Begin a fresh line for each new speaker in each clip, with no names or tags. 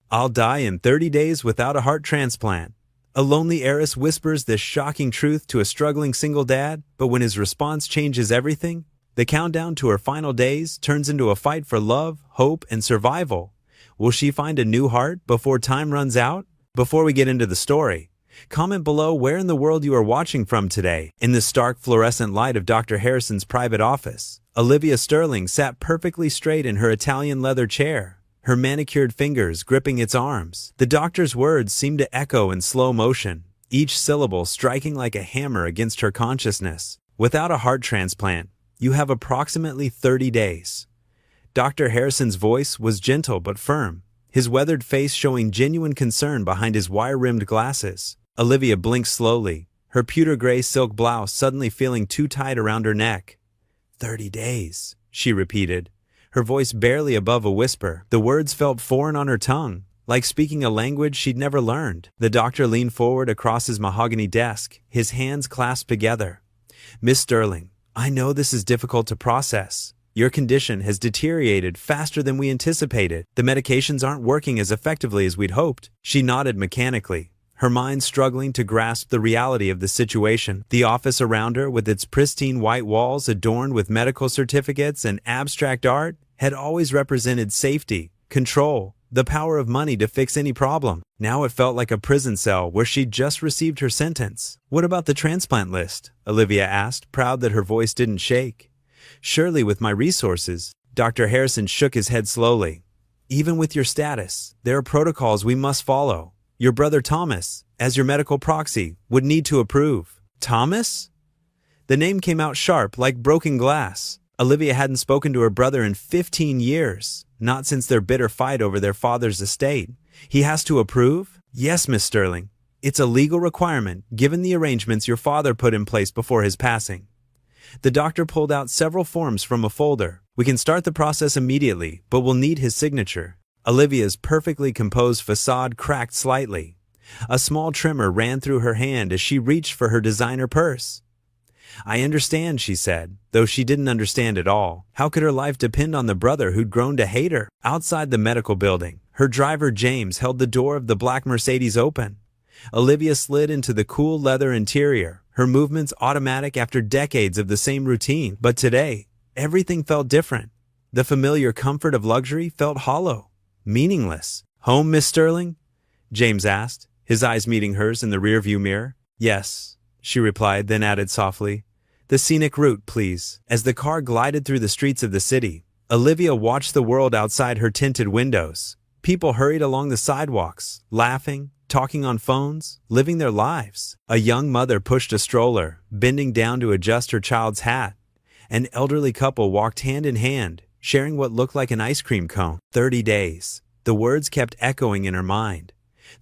I'll die in 30 days without a heart transplant. A lonely heiress whispers this shocking truth to a struggling single dad, but when his response changes everything, the countdown to her final days turns into a fight for love, hope, and survival. Will she find a new heart before time runs out? Before we get into the story, comment below where in the world you are watching from today. In the stark fluorescent light of Dr. Harrison's private office, Olivia Sterling sat perfectly straight in her Italian leather chair, her manicured fingers gripping its arms. The doctor's words seemed to echo in slow motion, each syllable striking like a hammer against her consciousness. Without a heart transplant, you have approximately 30 days. Dr. Harrison's voice was gentle but firm, his weathered face showing genuine concern behind his wire-rimmed glasses. Olivia blinked slowly, her pewter-gray silk blouse suddenly feeling too tight around her neck. 30 days, she repeated, her voice barely above a whisper. The words felt foreign on her tongue, like speaking a language she'd never learned. The doctor leaned forward across his mahogany desk, his hands clasped together. "Miss Sterling, I know this is difficult to process. Your condition has deteriorated faster than we anticipated. The medications aren't working as effectively as we'd hoped." She nodded mechanically, her mind struggling to grasp the reality of the situation. The office around her, with its pristine white walls adorned with medical certificates and abstract art, had always represented safety, control, the power of money to fix any problem. Now it felt like a prison cell where she'd just received her sentence. "What about the transplant list?" Olivia asked, proud that her voice didn't shake. "Surely with my resources." Dr. Harrison shook his head slowly. "Even with your status, there are protocols we must follow. Your brother Thomas, as your medical proxy, would need to approve." "Thomas?" The name came out sharp, like broken glass. Olivia hadn't spoken to her brother in 15 years, not since their bitter fight over their father's estate. "He has to approve?" "Yes, Miss Sterling. It's a legal requirement, given the arrangements your father put in place before his passing." The doctor pulled out several forms from a folder. "We can start the process immediately, but we'll need his signature." Olivia's perfectly composed facade cracked slightly. A small tremor ran through her hand as she reached for her designer purse. "I understand," she said, though she didn't understand at all. How could her life depend on the brother who'd grown to hate her? Outside the medical building, her driver James held the door of the black Mercedes open. Olivia slid into the cool leather interior, her movements automatic after decades of the same routine. But today, everything felt different. The familiar comfort of luxury felt hollow, meaningless. "Home, Miss Sterling?" James asked, his eyes meeting hers in the rearview mirror. "Yes," she replied, then added softly, "The scenic route, please." As the car glided through the streets of the city, Olivia watched the world outside her tinted windows. People hurried along the sidewalks, laughing, talking on phones, living their lives. A young mother pushed a stroller, bending down to adjust her child's hat. An elderly couple walked hand in hand, sharing what looked like an ice cream cone. 30 days. The words kept echoing in her mind.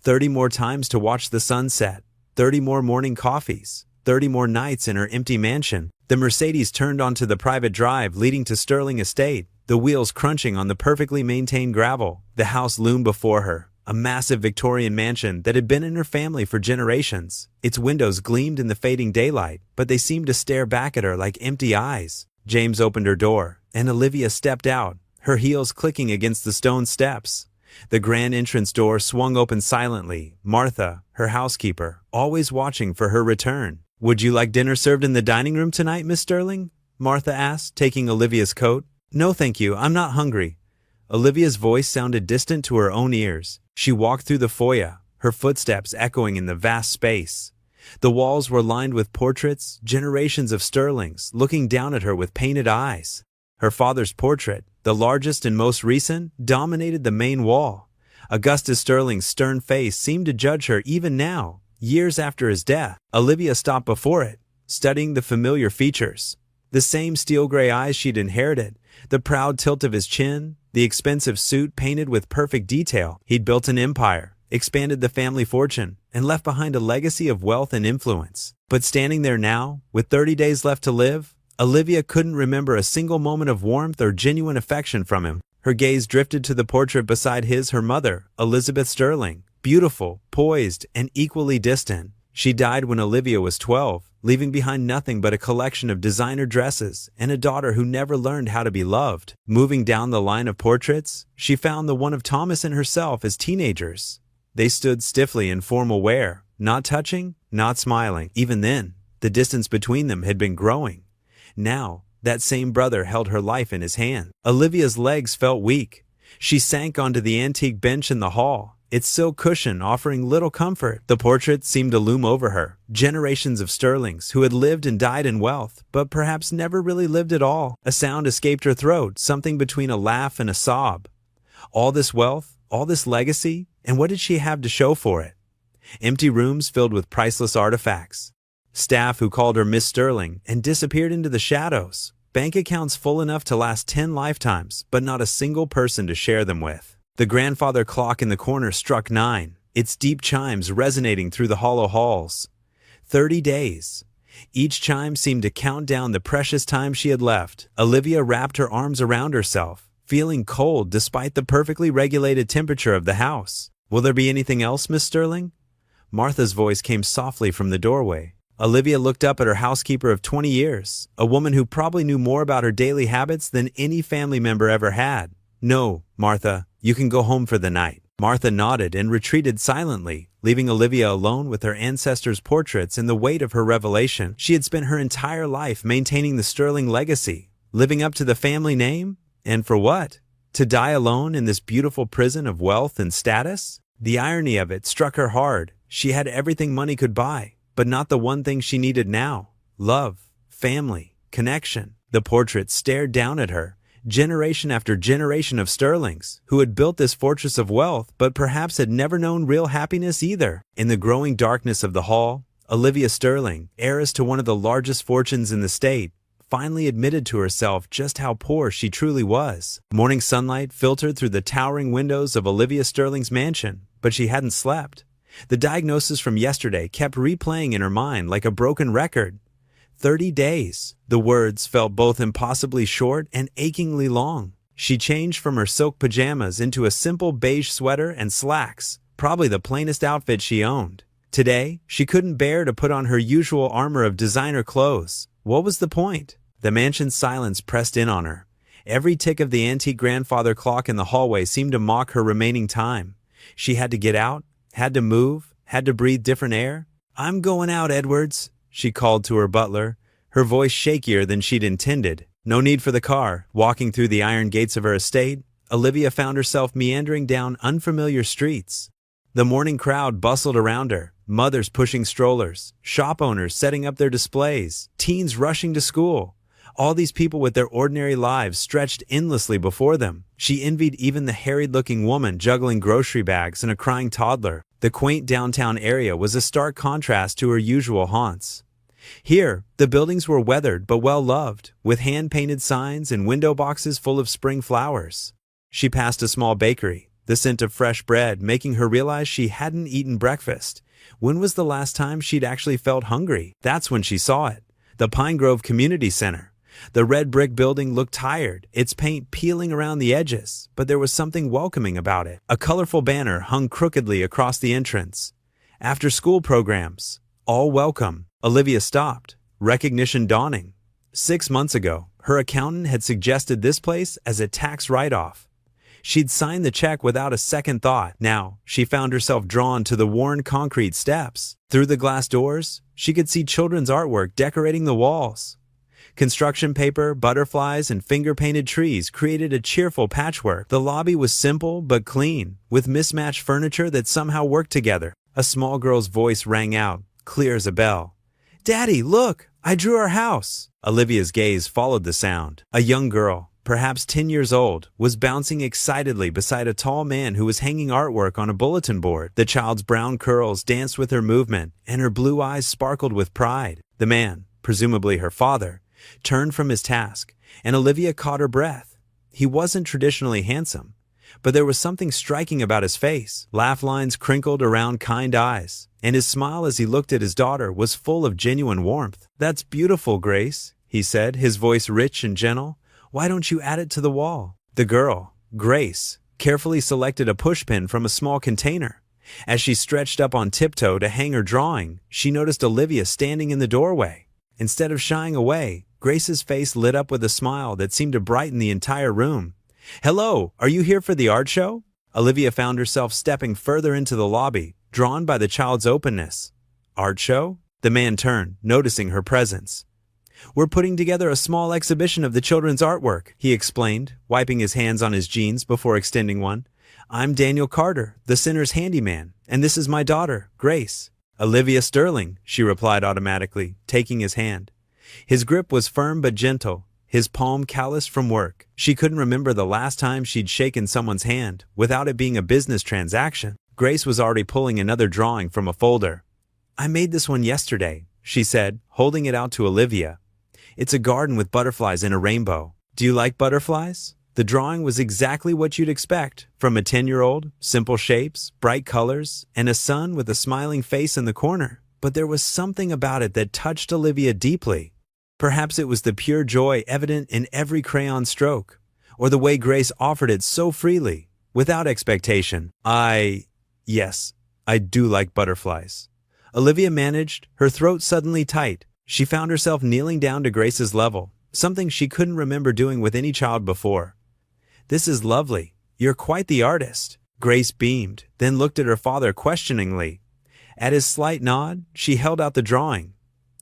30 more times to watch the sunset. 30 more morning coffees. 30 more nights in her empty mansion. The Mercedes turned onto the private drive leading to Sterling Estate, the wheels crunching on the perfectly maintained gravel. The house loomed before her, a massive Victorian mansion that had been in her family for generations. Its windows gleamed in the fading daylight, but they seemed to stare back at her like empty eyes. James opened her door, and Olivia stepped out, her heels clicking against the stone steps. The grand entrance door swung open silently, Martha, her housekeeper, always watching for her return. "Would you like dinner served in the dining room tonight, Miss Sterling?" Martha asked, taking Olivia's coat. "No, thank you, I'm not hungry." Olivia's voice sounded distant to her own ears. She walked through the foyer, her footsteps echoing in the vast space. The walls were lined with portraits, generations of Sterlings, looking down at her with painted eyes. Her father's portrait, the largest and most recent, dominated the main wall. Augustus Sterling's stern face seemed to judge her even now, years after his death. Olivia stopped before it, studying the familiar features. The same steel-gray eyes she'd inherited, the proud tilt of his chin, the expensive suit painted with perfect detail. He'd built an empire, expanded the family fortune, and left behind a legacy of wealth and influence. But standing there now, with 30 days left to live, Olivia couldn't remember a single moment of warmth or genuine affection from him. Her gaze drifted to the portrait beside her mother, Elizabeth Sterling, beautiful, poised, and equally distant. She died when Olivia was 12, leaving behind nothing but a collection of designer dresses and a daughter who never learned how to be loved. Moving down the line of portraits, she found the one of Thomas and herself as teenagers. They stood stiffly in formal wear, not touching, not smiling. Even then, the distance between them had been growing. Now, that same brother held her life in his hand. Olivia's legs felt weak. She sank onto the antique bench in the hall, its silk cushion offering little comfort. The portrait seemed to loom over her. Generations of Sterlings who had lived and died in wealth, but perhaps never really lived at all. A sound escaped her throat, something between a laugh and a sob. All this wealth, all this legacy, and what did she have to show for it? Empty rooms filled with priceless artifacts. Staff who called her Miss Sterling and disappeared into the shadows. Bank accounts full enough to last 10 lifetimes, but not a single person to share them with. The grandfather clock in the corner struck 9, its deep chimes resonating through the hollow halls. 30 days. Each chime seemed to count down the precious time she had left. Olivia wrapped her arms around herself, feeling cold despite the perfectly regulated temperature of the house. "Will there be anything else, Miss Sterling?" Martha's voice came softly from the doorway. Olivia looked up at her housekeeper of 20 years, a woman who probably knew more about her daily habits than any family member ever had. "No, Martha, you can go home for the night." Martha nodded and retreated silently, leaving Olivia alone with her ancestors' portraits and the weight of her revelation. She had spent her entire life maintaining the Sterling legacy, living up to the family name, and for what? To die alone in this beautiful prison of wealth and status? The irony of it struck her hard. She had everything money could buy, but not the one thing she needed now: love, family, connection. The portrait stared down at her, generation after generation of Sterlings, who had built this fortress of wealth but perhaps had never known real happiness either. In the growing darkness of the hall, Olivia Sterling, heiress to one of the largest fortunes in the state, finally admitted to herself just how poor she truly was. Morning sunlight filtered through the towering windows of Olivia Sterling's mansion, but she hadn't slept. The diagnosis from yesterday kept replaying in her mind like a broken record. 30 days. The words felt both impossibly short and achingly long. She changed from her silk pajamas into a simple beige sweater and slacks, probably the plainest outfit she owned. Today, she couldn't bear to put on her usual armor of designer clothes. What was the point? The mansion's silence pressed in on her. Every tick of the antique grandfather clock in the hallway seemed to mock her remaining time. She had to get out, had to move, had to breathe different air. "I'm going out, Edwards," she called to her butler, her voice shakier than she'd intended. No need for the car. Walking through the iron gates of her estate, Olivia found herself meandering down unfamiliar streets. The morning crowd bustled around her, mothers pushing strollers, shop owners setting up their displays, teens rushing to school. All these people with their ordinary lives stretched endlessly before them. She envied even the harried-looking woman juggling grocery bags and a crying toddler. The quaint downtown area was a stark contrast to her usual haunts. Here, the buildings were weathered but well-loved, with hand-painted signs and window boxes full of spring flowers. She passed a small bakery, the scent of fresh bread making her realize she hadn't eaten breakfast. When was the last time she'd actually felt hungry? That's when she saw it. The Pine Grove Community Center. The red brick building looked tired, its paint peeling around the edges, but there was something welcoming about it. A colorful banner hung crookedly across the entrance. After-school programs. All welcome. Olivia stopped, recognition dawning. 6 months ago, her accountant had suggested this place as a tax write-off. She'd signed the check without a second thought. Now, she found herself drawn to the worn concrete steps. Through the glass doors, she could see children's artwork decorating the walls. Construction paper, butterflies, and finger-painted trees created a cheerful patchwork. The lobby was simple but clean, with mismatched furniture that somehow worked together. A small girl's voice rang out, clear as a bell. "Daddy, look! I drew our house!" Olivia's gaze followed the sound. A young girl, perhaps 10 years old, was bouncing excitedly beside a tall man who was hanging artwork on a bulletin board. The child's brown curls danced with her movement, and her blue eyes sparkled with pride. The man, presumably her father, turned from his task, and Olivia caught her breath. He wasn't traditionally handsome, but there was something striking about his face. Laugh lines crinkled around kind eyes, and his smile as he looked at his daughter was full of genuine warmth. "That's beautiful, Grace," he said, his voice rich and gentle. "Why don't you add it to the wall?" The girl, Grace, carefully selected a pushpin from a small container. As she stretched up on tiptoe to hang her drawing, she noticed Olivia standing in the doorway. Instead of shying away, Grace's face lit up with a smile that seemed to brighten the entire room. "Hello, are you here for the art show?" Olivia found herself stepping further into the lobby, drawn by the child's openness. "Art show?" The man turned, noticing her presence. "We're putting together a small exhibition of the children's artwork," he explained, wiping his hands on his jeans before extending one. "I'm Daniel Carter, the center's handyman, and this is my daughter, Grace." "Olivia Sterling," she replied automatically, taking his hand. His grip was firm but gentle, his palm calloused from work. She couldn't remember the last time she'd shaken someone's hand without it being a business transaction. Grace was already pulling another drawing from a folder. "I made this one yesterday," she said, holding it out to Olivia. "It's a garden with butterflies in a rainbow. Do you like butterflies?" The drawing was exactly what you'd expect from a 10-year-old, simple shapes, bright colors, and a sun with a smiling face in the corner. But there was something about it that touched Olivia deeply. Perhaps it was the pure joy evident in every crayon stroke, or the way Grace offered it so freely, without expectation. Yes, I do like butterflies." Olivia managed, her throat suddenly tight. She found herself kneeling down to Grace's level, something she couldn't remember doing with any child before. "This is lovely. You're quite the artist." Grace beamed, then looked at her father questioningly. At his slight nod, she held out the drawing.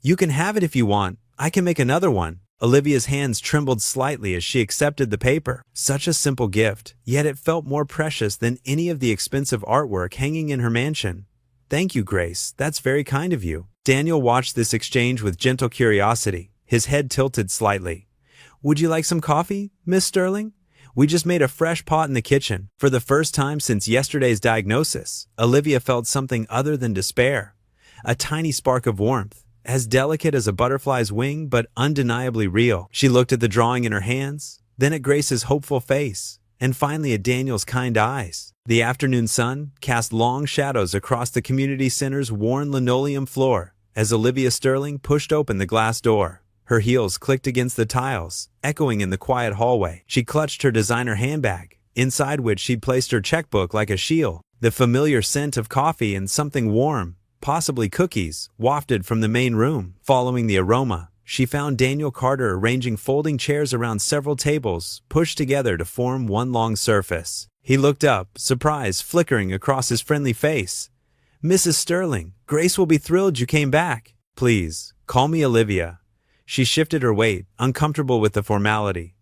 "You can have it if you want. I can make another one." Olivia's hands trembled slightly as she accepted the paper. Such a simple gift, yet it felt more precious than any of the expensive artwork hanging in her mansion. "Thank you, Grace. That's very kind of you." Daniel watched this exchange with gentle curiosity, his head tilted slightly. "Would you like some coffee, Miss Sterling? We just made a fresh pot in the kitchen." For the first time since yesterday's diagnosis, Olivia felt something other than despair. A tiny spark of warmth, as delicate as a butterfly's wing but undeniably real. She looked at the drawing in her hands, then at Grace's hopeful face, and finally at Daniel's kind eyes. The afternoon sun cast long shadows across the community center's worn linoleum floor as Olivia Sterling pushed open the glass door. Her heels clicked against the tiles, echoing in the quiet hallway. She clutched her designer handbag, inside which she'd placed her checkbook like a shield. The familiar scent of coffee and something warm, possibly cookies, wafted from the main room. Following the aroma, she found Daniel Carter arranging folding chairs around several tables, pushed together to form one long surface. He looked up, surprise flickering across his friendly face. "Mrs. Sterling, Grace will be thrilled you came back. Please, call me Olivia." She shifted her weight, uncomfortable with the formality.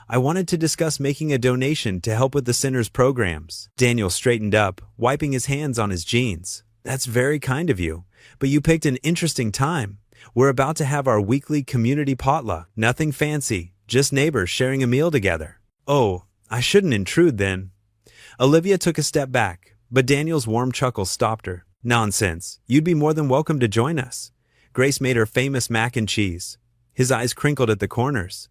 "I wanted to discuss making a donation to help with the center's programs." Daniel straightened up, wiping his hands on his jeans. "That's very kind of you, but you picked an interesting time. We're about to have our weekly community potluck. Nothing fancy, just neighbors sharing a meal together." "Oh, I shouldn't intrude then." Olivia took a step back, but Daniel's warm chuckle stopped her. "Nonsense. You'd be more than welcome to join us." Grace made her famous mac and cheese. His eyes crinkled at the corners.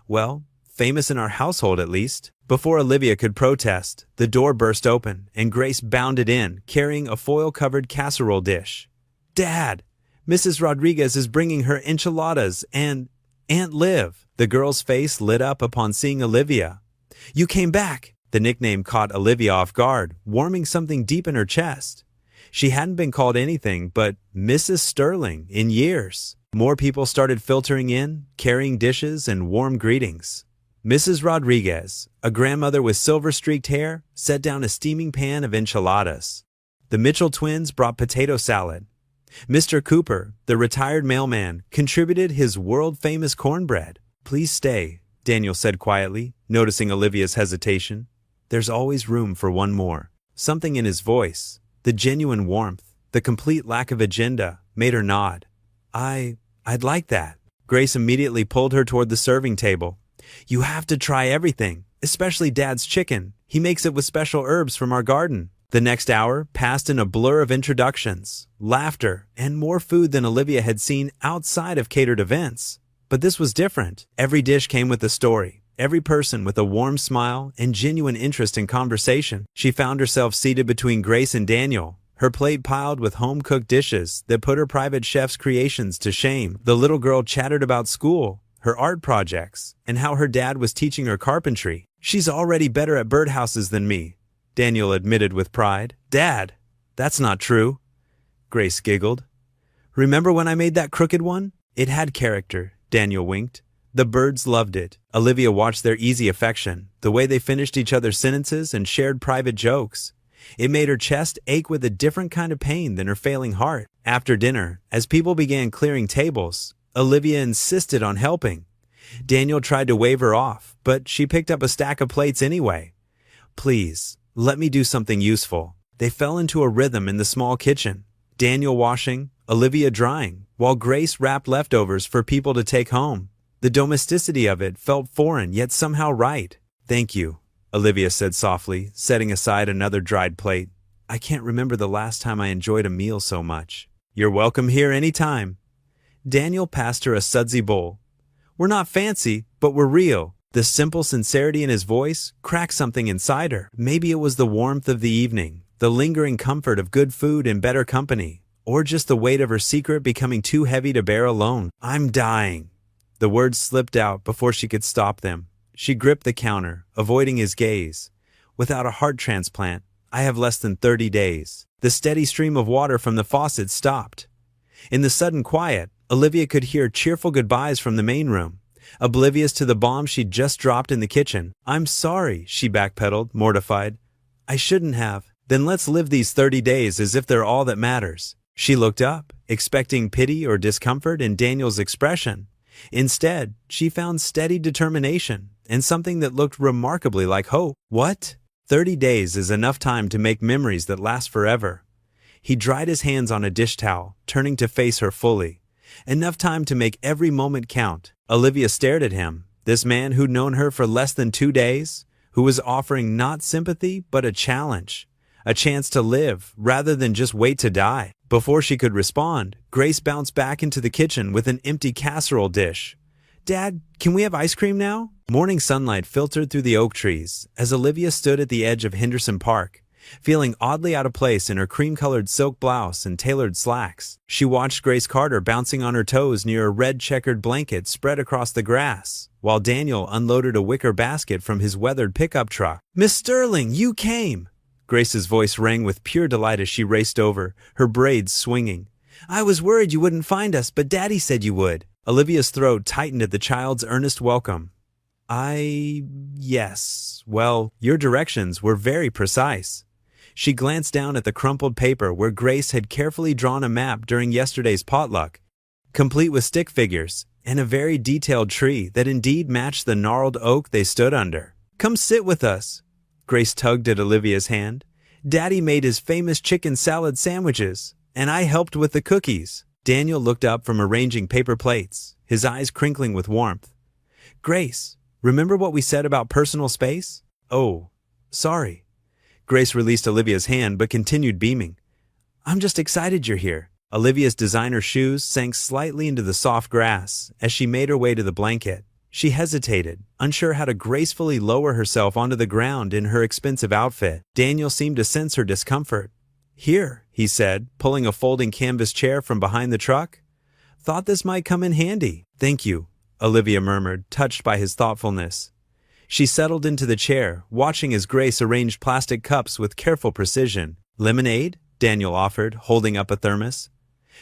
"Well, famous in our household at least." Before Olivia could protest, the door burst open, and Grace bounded in, carrying a foil-covered casserole dish. "Dad, Mrs. Rodriguez is bringing her enchiladas and Aunt Liv." The girl's face lit up upon seeing Olivia. "You came back." The nickname caught Olivia off guard, warming something deep in her chest. She hadn't been called anything but Mrs. Sterling in years. More people started filtering in, carrying dishes and warm greetings. Mrs. Rodriguez, a grandmother with silver-streaked hair, set down a steaming pan of enchiladas. The Mitchell twins brought potato salad. Mr. Cooper, the retired mailman, contributed his world-famous cornbread. "Please stay," Daniel said quietly, noticing Olivia's hesitation. "There's always room for one more." Something in his voice, the genuine warmth, the complete lack of agenda, made her nod. I'd like that." Grace immediately pulled her toward the serving table. "You have to try everything, especially Dad's chicken. He makes it with special herbs from our garden." The next hour passed in a blur of introductions, laughter, and more food than Olivia had seen outside of catered events. But this was different. Every dish came with a story, every person with a warm smile and genuine interest in conversation. She found herself seated between Grace and Daniel, her plate piled with home-cooked dishes that put her private chef's creations to shame. The little girl chattered about school, her art projects, and how her dad was teaching her carpentry. "She's already better at birdhouses than me," Daniel admitted with pride. "Dad, That's not true. Grace giggled. Remember when I made that crooked one? It had character, Daniel winked. The birds loved it. Olivia watched their easy affection, the way they finished each other's sentences and shared private jokes. It made her chest ache with a different kind of pain than her failing heart. After dinner, as people began clearing tables, Olivia insisted on helping. Daniel tried to wave her off, but she picked up a stack of plates anyway. Please, let me do something useful. They fell into a rhythm in the small kitchen. Daniel washing, Olivia drying, while Grace wrapped leftovers for people to take home. The domesticity of it felt foreign, yet somehow right. Thank you, Olivia said softly, setting aside another dried plate. I can't remember the last time I enjoyed a meal so much. You're welcome here any time. Daniel passed her a sudsy bowl. We're not fancy, but we're real. The simple sincerity in his voice cracked something inside her. Maybe it was the warmth of the evening, the lingering comfort of good food and better company, or just the weight of her secret becoming too heavy to bear alone. I'm dying. The words slipped out before she could stop them. She gripped the counter, avoiding his gaze. Without a heart transplant, I have less than 30 days. The steady stream of water from the faucet stopped. In the sudden quiet, Olivia could hear cheerful goodbyes from the main room. Oblivious to the bomb she'd just dropped in the kitchen. I'm sorry, she backpedaled, mortified. I shouldn't have. Then let's live these 30 days as if they're all that matters. She looked up, expecting pity or discomfort in Daniel's expression. Instead, she found steady determination and something that looked remarkably like hope. What? 30 days is enough time to make memories that last forever. He dried his hands on a dish towel, turning to face her fully. Enough time to make every moment count. Olivia stared at him, this man who'd known her for less than 2 days, who was offering not sympathy but a challenge, a chance to live rather than just wait to die. Before she could respond, Grace bounced back into the kitchen with an empty casserole dish. Dad, can we have ice cream now? Morning sunlight filtered through the oak trees as Olivia stood at the edge of Henderson Park, feeling oddly out of place in her cream-colored silk blouse and tailored slacks. She watched Grace Carter bouncing on her toes near a red checkered blanket spread across the grass, while Daniel unloaded a wicker basket from his weathered pickup truck. Miss Sterling, you came! Grace's voice rang with pure delight as she raced over, her braids swinging. I was worried you wouldn't find us, but Daddy said you would. Olivia's throat tightened at the child's earnest welcome. Yes. Well, your directions were very precise. She glanced down at the crumpled paper where Grace had carefully drawn a map during yesterday's potluck, complete with stick figures, and a very detailed tree that indeed matched the gnarled oak they stood under. Come sit with us. Grace tugged at Olivia's hand. Daddy made his famous chicken salad sandwiches, and I helped with the cookies. Daniel looked up from arranging paper plates, his eyes crinkling with warmth. Grace, remember what we said about personal space? Oh, sorry. Grace released Olivia's hand but continued beaming. I'm just excited you're here. Olivia's designer shoes sank slightly into the soft grass as she made her way to the blanket. She hesitated, unsure how to gracefully lower herself onto the ground in her expensive outfit. Daniel seemed to sense her discomfort. Here, he said, pulling a folding canvas chair from behind the truck. Thought this might come in handy. Thank you, Olivia murmured, touched by his thoughtfulness. She settled into the chair, watching as Grace arranged plastic cups with careful precision. Lemonade? Daniel offered, holding up a thermos.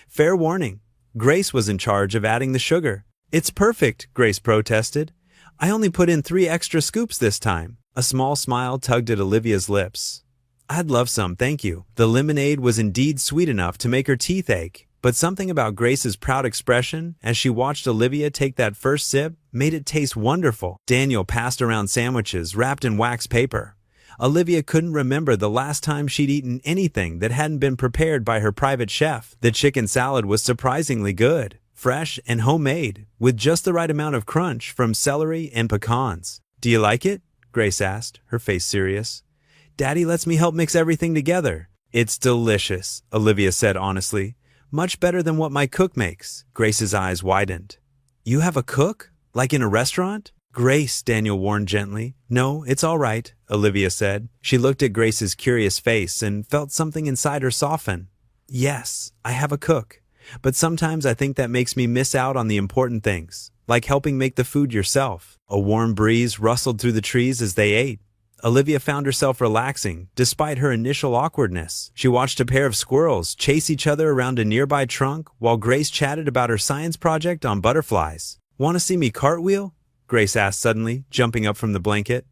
Fair warning, Grace was in charge of adding the sugar. It's perfect, Grace protested. I only put in 3 extra scoops this time. A small smile tugged at Olivia's lips. I'd love some, thank you. The lemonade was indeed sweet enough to make her teeth ache, but something about Grace's proud expression as she watched Olivia take that first sip made it taste wonderful. Daniel passed around sandwiches wrapped in wax paper. Olivia couldn't remember the last time she'd eaten anything that hadn't been prepared by her private chef. The chicken salad was surprisingly good. Fresh and homemade, with just the right amount of crunch from celery and pecans. Do you like it? Grace asked, her face serious. Daddy lets me help mix everything together. It's delicious, Olivia said honestly. Much better than what my cook makes. Grace's eyes widened. You have a cook? Like in a restaurant? Grace, Daniel warned gently. No, it's all right, Olivia said. She looked at Grace's curious face and felt something inside her soften. Yes, I have a cook. But sometimes I think that makes me miss out on the important things, like helping make the food yourself. A warm breeze rustled through the trees as they ate. Olivia found herself relaxing, despite her initial awkwardness. She watched a pair of squirrels chase each other around a nearby trunk while Grace chatted about her science project on butterflies. "Want to see me cartwheel?" Grace asked suddenly, jumping up from the blanket.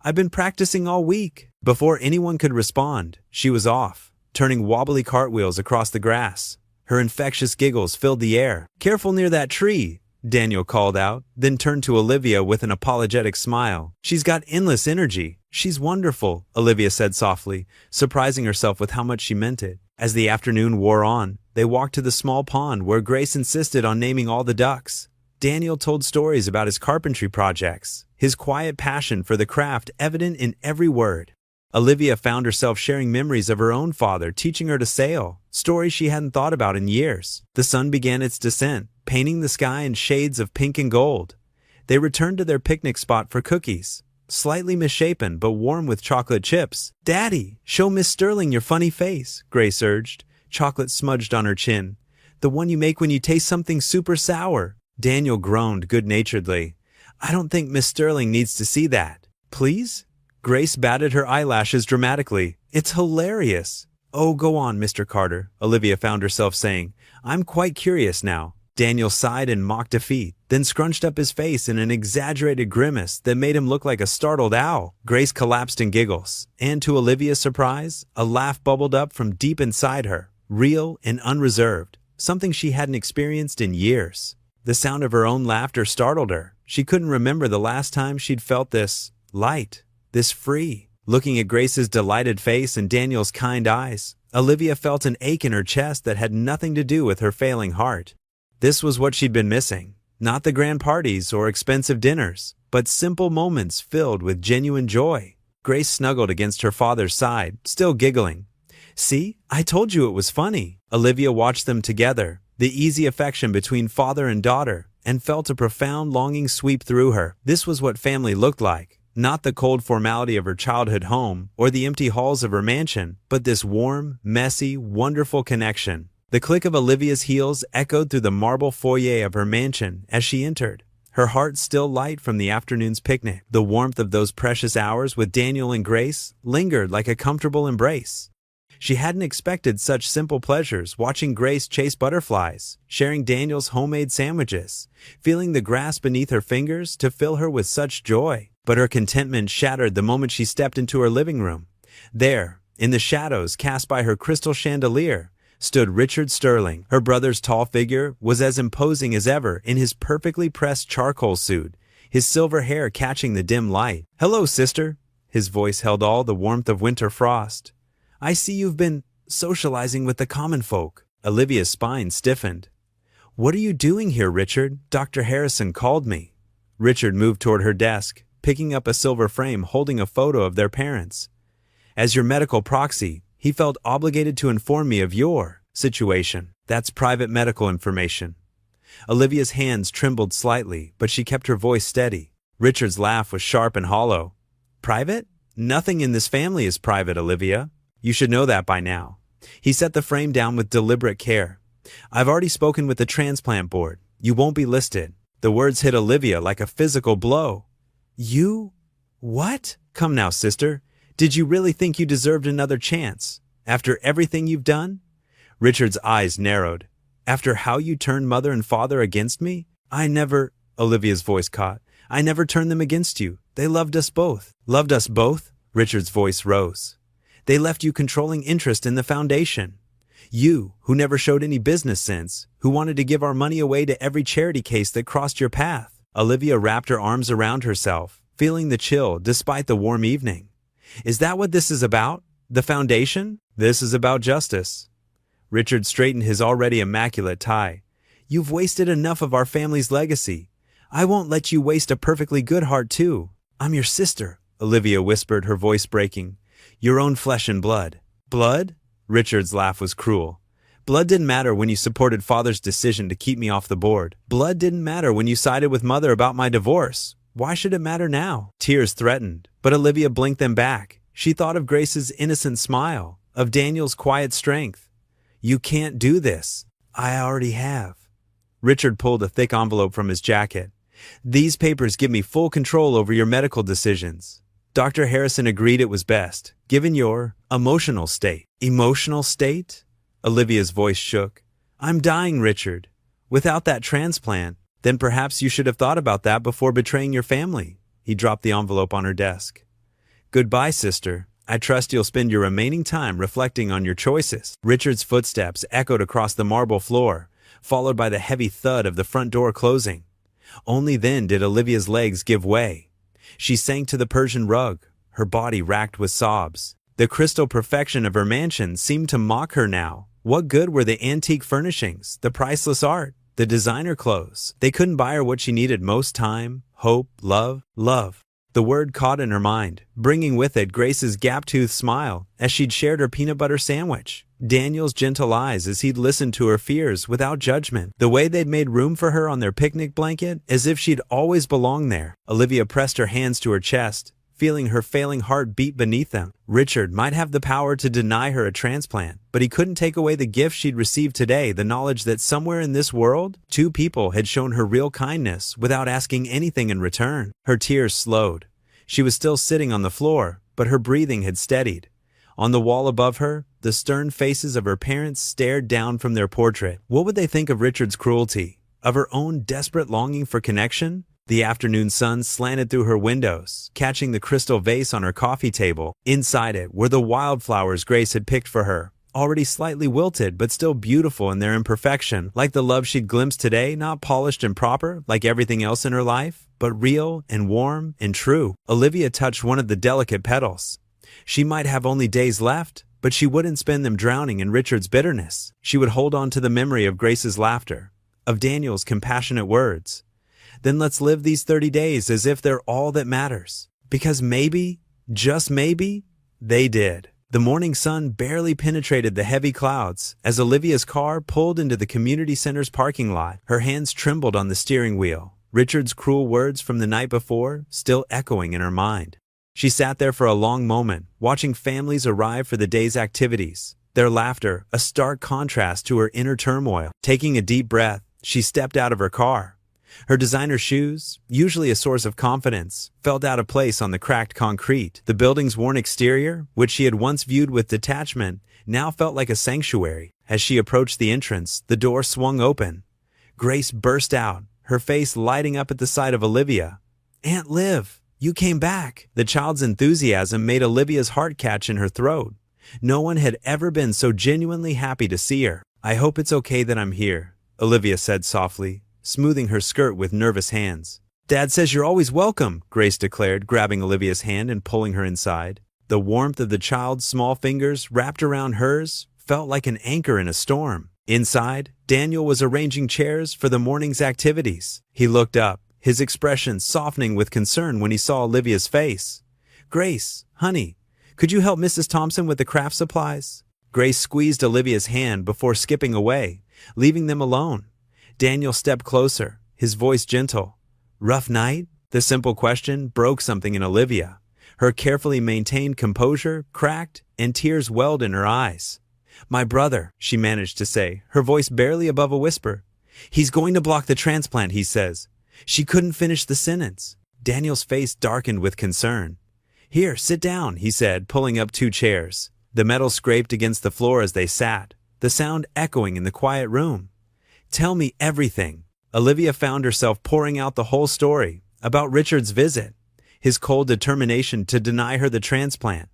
"I've been practicing all week." Before anyone could respond, she was off, turning wobbly cartwheels across the grass. Her infectious giggles filled the air. "Careful near that tree," Daniel called out, then turned to Olivia with an apologetic smile. "She's got endless energy." "She's wonderful," Olivia said softly, surprising herself with how much she meant it. As the afternoon wore on, they walked to the small pond where Grace insisted on naming all the ducks. Daniel told stories about his carpentry projects, his quiet passion for the craft evident in every word. Olivia found herself sharing memories of her own father teaching her to sail, stories she hadn't thought about in years. The sun began its descent, painting the sky in shades of pink and gold. They returned to their picnic spot for cookies, slightly misshapen but warm with chocolate chips. "Daddy, show Miss Sterling your funny face," Grace urged, chocolate smudged on her chin. "The one you make when you taste something super sour." Daniel groaned good-naturedly. "I don't think Miss Sterling needs to see that." "Please?" Grace batted her eyelashes dramatically. "It's hilarious." "Oh, go on, Mr. Carter," Olivia found herself saying. "I'm quite curious now." Daniel sighed in mock defeat, then scrunched up his face in an exaggerated grimace that made him look like a startled owl. Grace collapsed in giggles, and to Olivia's surprise, a laugh bubbled up from deep inside her, real and unreserved, something she hadn't experienced in years. The sound of her own laughter startled her. She couldn't remember the last time she'd felt this light, this free. Looking at Grace's delighted face and Daniel's kind eyes, Olivia felt an ache in her chest that had nothing to do with her failing heart. This was what she'd been missing. Not the grand parties or expensive dinners, but simple moments filled with genuine joy. Grace snuggled against her father's side, still giggling. "See, I told you it was funny." Olivia watched them together, the easy affection between father and daughter, and felt a profound longing sweep through her. This was what family looked like. Not the cold formality of her childhood home or the empty halls of her mansion, but this warm, messy, wonderful connection. The click of Olivia's heels echoed through the marble foyer of her mansion as she entered, her heart still light from the afternoon's picnic. The warmth of those precious hours with Daniel and Grace lingered like a comfortable embrace. She hadn't expected such simple pleasures, watching Grace chase butterflies, sharing Daniel's homemade sandwiches, feeling the grass beneath her fingers to fill her with such joy. But her contentment shattered the moment she stepped into her living room. There, in the shadows cast by her crystal chandelier, stood Richard Sterling. Her brother's tall figure was as imposing as ever in his perfectly pressed charcoal suit, his silver hair catching the dim light. "Hello, sister." His voice held all the warmth of winter frost. "I see you've been socializing with the common folk." Olivia's spine stiffened. "What are you doing here, Richard? Dr. Harrison called me." Richard moved toward her desk, picking up a silver frame holding a photo of their parents. "As your medical proxy, he felt obligated to inform me of your situation. That's private medical information." Olivia's hands trembled slightly, but she kept her voice steady. Richard's laugh was sharp and hollow. "Private? Nothing in this family is private, Olivia. You should know that by now." He set the frame down with deliberate care. "I've already spoken with the transplant board. You won't be listed." The words hit Olivia like a physical blow. "You? What? Come now, sister. Did you really think you deserved another chance? After everything you've done?" Richard's eyes narrowed. "After how you turned mother and father against me? I never," Olivia's voice caught, "I never turned them against you. They loved us both." "Loved us both?" Richard's voice rose. "They left you controlling interest in the foundation. You, who never showed any business sense, who wanted to give our money away to every charity case that crossed your path." Olivia wrapped her arms around herself, feeling the chill despite the warm evening. "Is that what this is about? The foundation?" "This is about justice." Richard straightened his already immaculate tie. "You've wasted enough of our family's legacy. I won't let you waste a perfectly good heart too." "I'm your sister," Olivia whispered, her voice breaking. "Your own flesh and blood." "Blood?" Richard's laugh was cruel. "Blood didn't matter when you supported father's decision to keep me off the board. Blood didn't matter when you sided with mother about my divorce. Why should it matter now?" Tears threatened, but Olivia blinked them back. She thought of Grace's innocent smile, of Daniel's quiet strength. "You can't do this." "I already have." Richard pulled a thick envelope from his jacket. "These papers give me full control over your medical decisions." Dr. Harrison agreed it was best, given your emotional state. Emotional state? Olivia's voice shook. I'm dying, Richard. Without that transplant, then perhaps you should have thought about that before betraying your family. He dropped the envelope on her desk. Goodbye, sister. I trust you'll spend your remaining time reflecting on your choices. Richard's footsteps echoed across the marble floor, followed by the heavy thud of the front door closing. Only then did Olivia's legs give way. She sank to the Persian rug, her body racked with sobs. The crystal perfection of her mansion seemed to mock her now. What good were the antique furnishings, the priceless art, the designer clothes? They couldn't buy her what she needed most: time, hope, love, love. The word caught in her mind, bringing with it Grace's gap-toothed smile as she'd shared her peanut butter sandwich. Daniel's gentle eyes as he'd listened to her fears without judgment. The way they'd made room for her on their picnic blanket, as if she'd always belonged there. Olivia pressed her hands to her chest, feeling her failing heart beat beneath them. Richard might have the power to deny her a transplant, but he couldn't take away the gift she'd received today, the knowledge that somewhere in this world, two people had shown her real kindness without asking anything in return. Her tears slowed. She was still sitting on the floor, but her breathing had steadied. On the wall above her, the stern faces of her parents stared down from their portrait. What would they think of Richard's cruelty? Of her own desperate longing for connection? The afternoon sun slanted through her windows, catching the crystal vase on her coffee table. Inside it were the wildflowers Grace had picked for her, already slightly wilted but still beautiful in their imperfection, like the love she'd glimpsed today, not polished and proper like everything else in her life, but real and warm and true. Olivia touched one of the delicate petals. She might have only days left, but she wouldn't spend them drowning in Richard's bitterness. She would hold on to the memory of Grace's laughter, of Daniel's compassionate words. Then let's live these 30 days as if they're all that matters. Because maybe, just maybe, they did. The morning sun barely penetrated the heavy clouds as Olivia's car pulled into the community center's parking lot. Her hands trembled on the steering wheel, Richard's cruel words from the night before still echoing in her mind. She sat there for a long moment, watching families arrive for the day's activities, their laughter a stark contrast to her inner turmoil. Taking a deep breath, she stepped out of her car. Her designer shoes, usually a source of confidence, felt out of place on the cracked concrete. The building's worn exterior, which she had once viewed with detachment, now felt like a sanctuary. As she approached the entrance, the door swung open. Grace burst out, her face lighting up at the sight of Olivia. "Aunt Liv, you came back!" The child's enthusiasm made Olivia's heart catch in her throat. No one had ever been so genuinely happy to see her. "I hope it's okay that I'm here," Olivia said softly, smoothing her skirt with nervous hands. "Dad says you're always welcome," Grace declared, grabbing Olivia's hand and pulling her inside. The warmth of the child's small fingers wrapped around hers felt like an anchor in a storm. Inside, Daniel was arranging chairs for the morning's activities. He looked up, his expression softening with concern when he saw Olivia's face. "Grace, honey, could you help Mrs. Thompson with the craft supplies?" Grace squeezed Olivia's hand before skipping away, leaving them alone. Daniel stepped closer, his voice gentle. "Rough night?" The simple question broke something in Olivia. Her carefully maintained composure cracked, and tears welled in her eyes. "My brother," she managed to say, her voice barely above a whisper. "He's going to block the transplant, he says." She couldn't finish the sentence. Daniel's face darkened with concern. "Here, sit down," he said, pulling up 2 chairs. The metal scraped against the floor as they sat, the sound echoing in the quiet room. "Tell me everything." Olivia found herself pouring out the whole story about Richard's visit, his cold determination to deny her the transplant,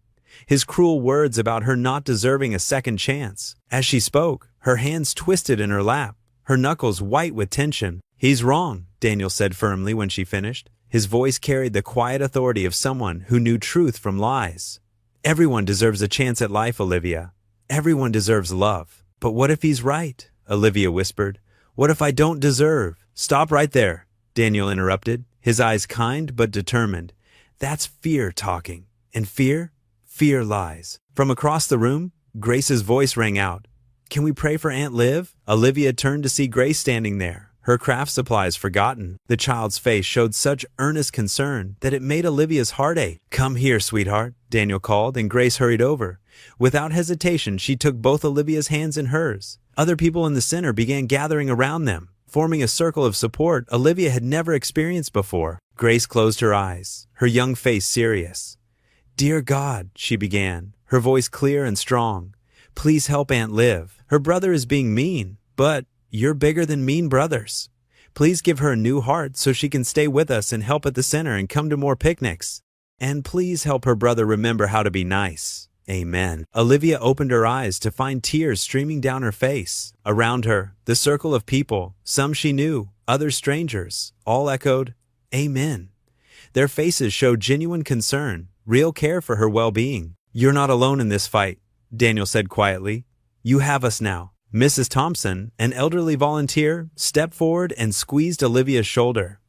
his cruel words about her not deserving a second chance. As she spoke, her hands twisted in her lap, her knuckles white with tension. "He's wrong," Daniel said firmly when she finished. His voice carried the quiet authority of someone who knew truth from lies. "Everyone deserves a chance at life, Olivia. Everyone deserves love." "But what if he's right?" Olivia whispered. "What if I don't deserve?" "Stop right there," Daniel interrupted, his eyes kind but determined. "That's fear talking. And fear lies." From across the room, Grace's voice rang out. "Can we pray for Aunt Liv?" Olivia turned to see Grace standing there, her craft supplies forgotten. The child's face showed such earnest concern that it made Olivia's heart ache. "Come here, sweetheart," Daniel called, and Grace hurried over. Without hesitation, she took both Olivia's hands in hers. Other people in the center began gathering around them, forming a circle of support Olivia had never experienced before. Grace closed her eyes, her young face serious. "Dear God," she began, her voice clear and strong. "Please help Aunt Liv. Her brother is being mean, but you're bigger than mean brothers. Please give her a new heart so she can stay with us and help at the center and come to more picnics. And please help her brother remember how to be nice. Amen." Olivia opened her eyes to find tears streaming down her face. Around her, the circle of people, some she knew, others strangers, all echoed, "Amen." Their faces showed genuine concern, real care for her well-being. "You're not alone in this fight," Daniel said quietly. "You have us now." Mrs. Thompson, an elderly volunteer, stepped forward and squeezed Olivia's shoulder.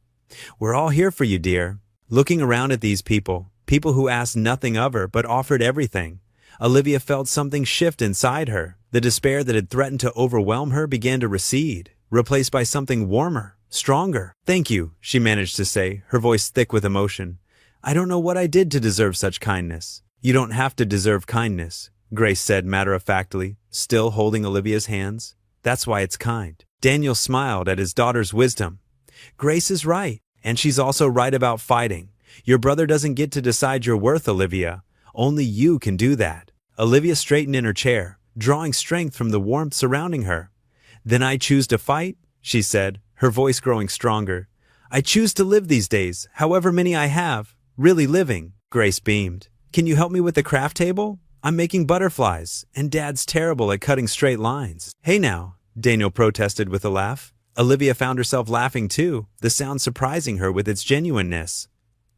"We're all here for you, dear." Looking around at these people who asked nothing of her but offered everything, Olivia felt something shift inside her. The despair that had threatened to overwhelm her began to recede, replaced by something warmer, stronger. "Thank you," she managed to say, her voice thick with emotion. "I don't know what I did to deserve such kindness." "You don't have to deserve kindness," Grace said matter-of-factly, still holding Olivia's hands. "That's why it's kind." Daniel smiled at his daughter's wisdom. "Grace is right, and she's also right about fighting. Your brother doesn't get to decide your worth, Olivia. Only you can do that." Olivia straightened in her chair, drawing strength from the warmth surrounding her. "Then I choose to fight," she said, her voice growing stronger. "I choose to live these days, however many I have, really living." Grace beamed. "Can you help me with the craft table? I'm making butterflies, and Dad's terrible at cutting straight lines." "Hey now," Daniel protested with a laugh. Olivia found herself laughing too, the sound surprising her with its genuineness.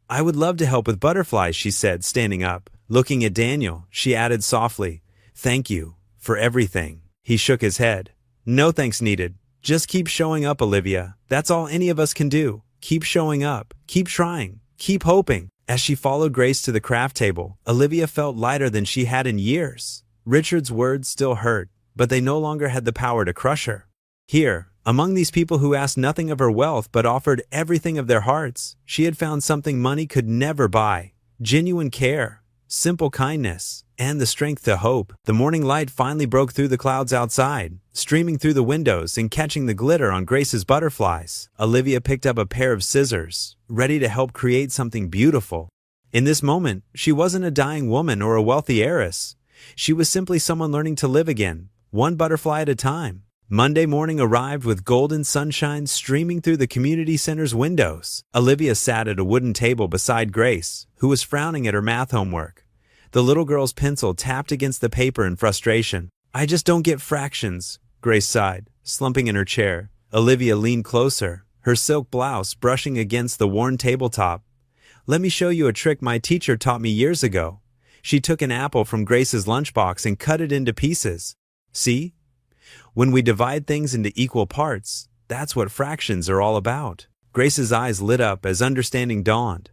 "I would love to help with butterflies," she said, standing up. Looking at Daniel, she added softly, "Thank you for everything." He shook his head. "No thanks needed. Just keep showing up, Olivia. That's all any of us can do. Keep showing up. Keep trying. Keep hoping." As she followed Grace to the craft table, Olivia felt lighter than she had in years. Richard's words still hurt, but they no longer had the power to crush her. Here, among these people who asked nothing of her wealth but offered everything of their hearts, she had found something money could never buy: genuine care, simple kindness, and the strength to hope. The morning light finally broke through the clouds outside, streaming through the windows and catching the glitter on Grace's butterflies. Olivia picked up a pair of scissors, ready to help create something beautiful. In this moment, she wasn't a dying woman or a wealthy heiress. She was simply someone learning to live again, one butterfly at a time. Monday morning arrived with golden sunshine streaming through the community center's windows. Olivia sat at a wooden table beside Grace, who was frowning at her math homework. The little girl's pencil tapped against the paper in frustration. "I just don't get fractions," Grace sighed, slumping in her chair. Olivia leaned closer, her silk blouse brushing against the worn tabletop. "Let me show you a trick my teacher taught me years ago." She took an apple from Grace's lunchbox and cut it into pieces. "See? When we divide things into equal parts, that's what fractions are all about." Grace's eyes lit up as understanding dawned.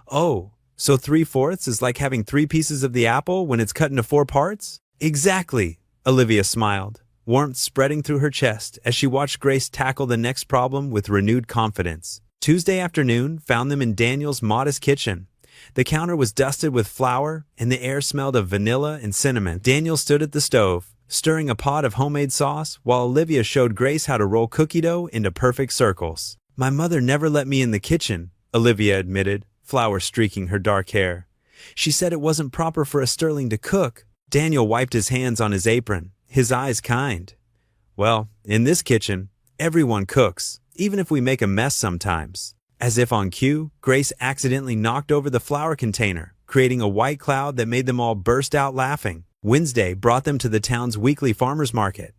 "Oh, so 3/4 is like having 3 pieces of the apple when it's cut into 4 parts?" "Exactly," Olivia smiled, warmth spreading through her chest as she watched Grace tackle the next problem with renewed confidence. Tuesday afternoon found them in Daniel's modest kitchen. The counter was dusted with flour, and the air smelled of vanilla and cinnamon. Daniel stood at the stove, stirring a pot of homemade sauce, while Olivia showed Grace how to roll cookie dough into perfect circles. "My mother never let me in the kitchen," Olivia admitted, flour streaking her dark hair. "She said it wasn't proper for a Sterling to cook." Daniel wiped his hands on his apron, his eyes kind. "Well, in this kitchen, everyone cooks, even if we make a mess sometimes." As if on cue, Grace accidentally knocked over the flour container, creating a white cloud that made them all burst out laughing. Wednesday brought them to the town's weekly farmers market.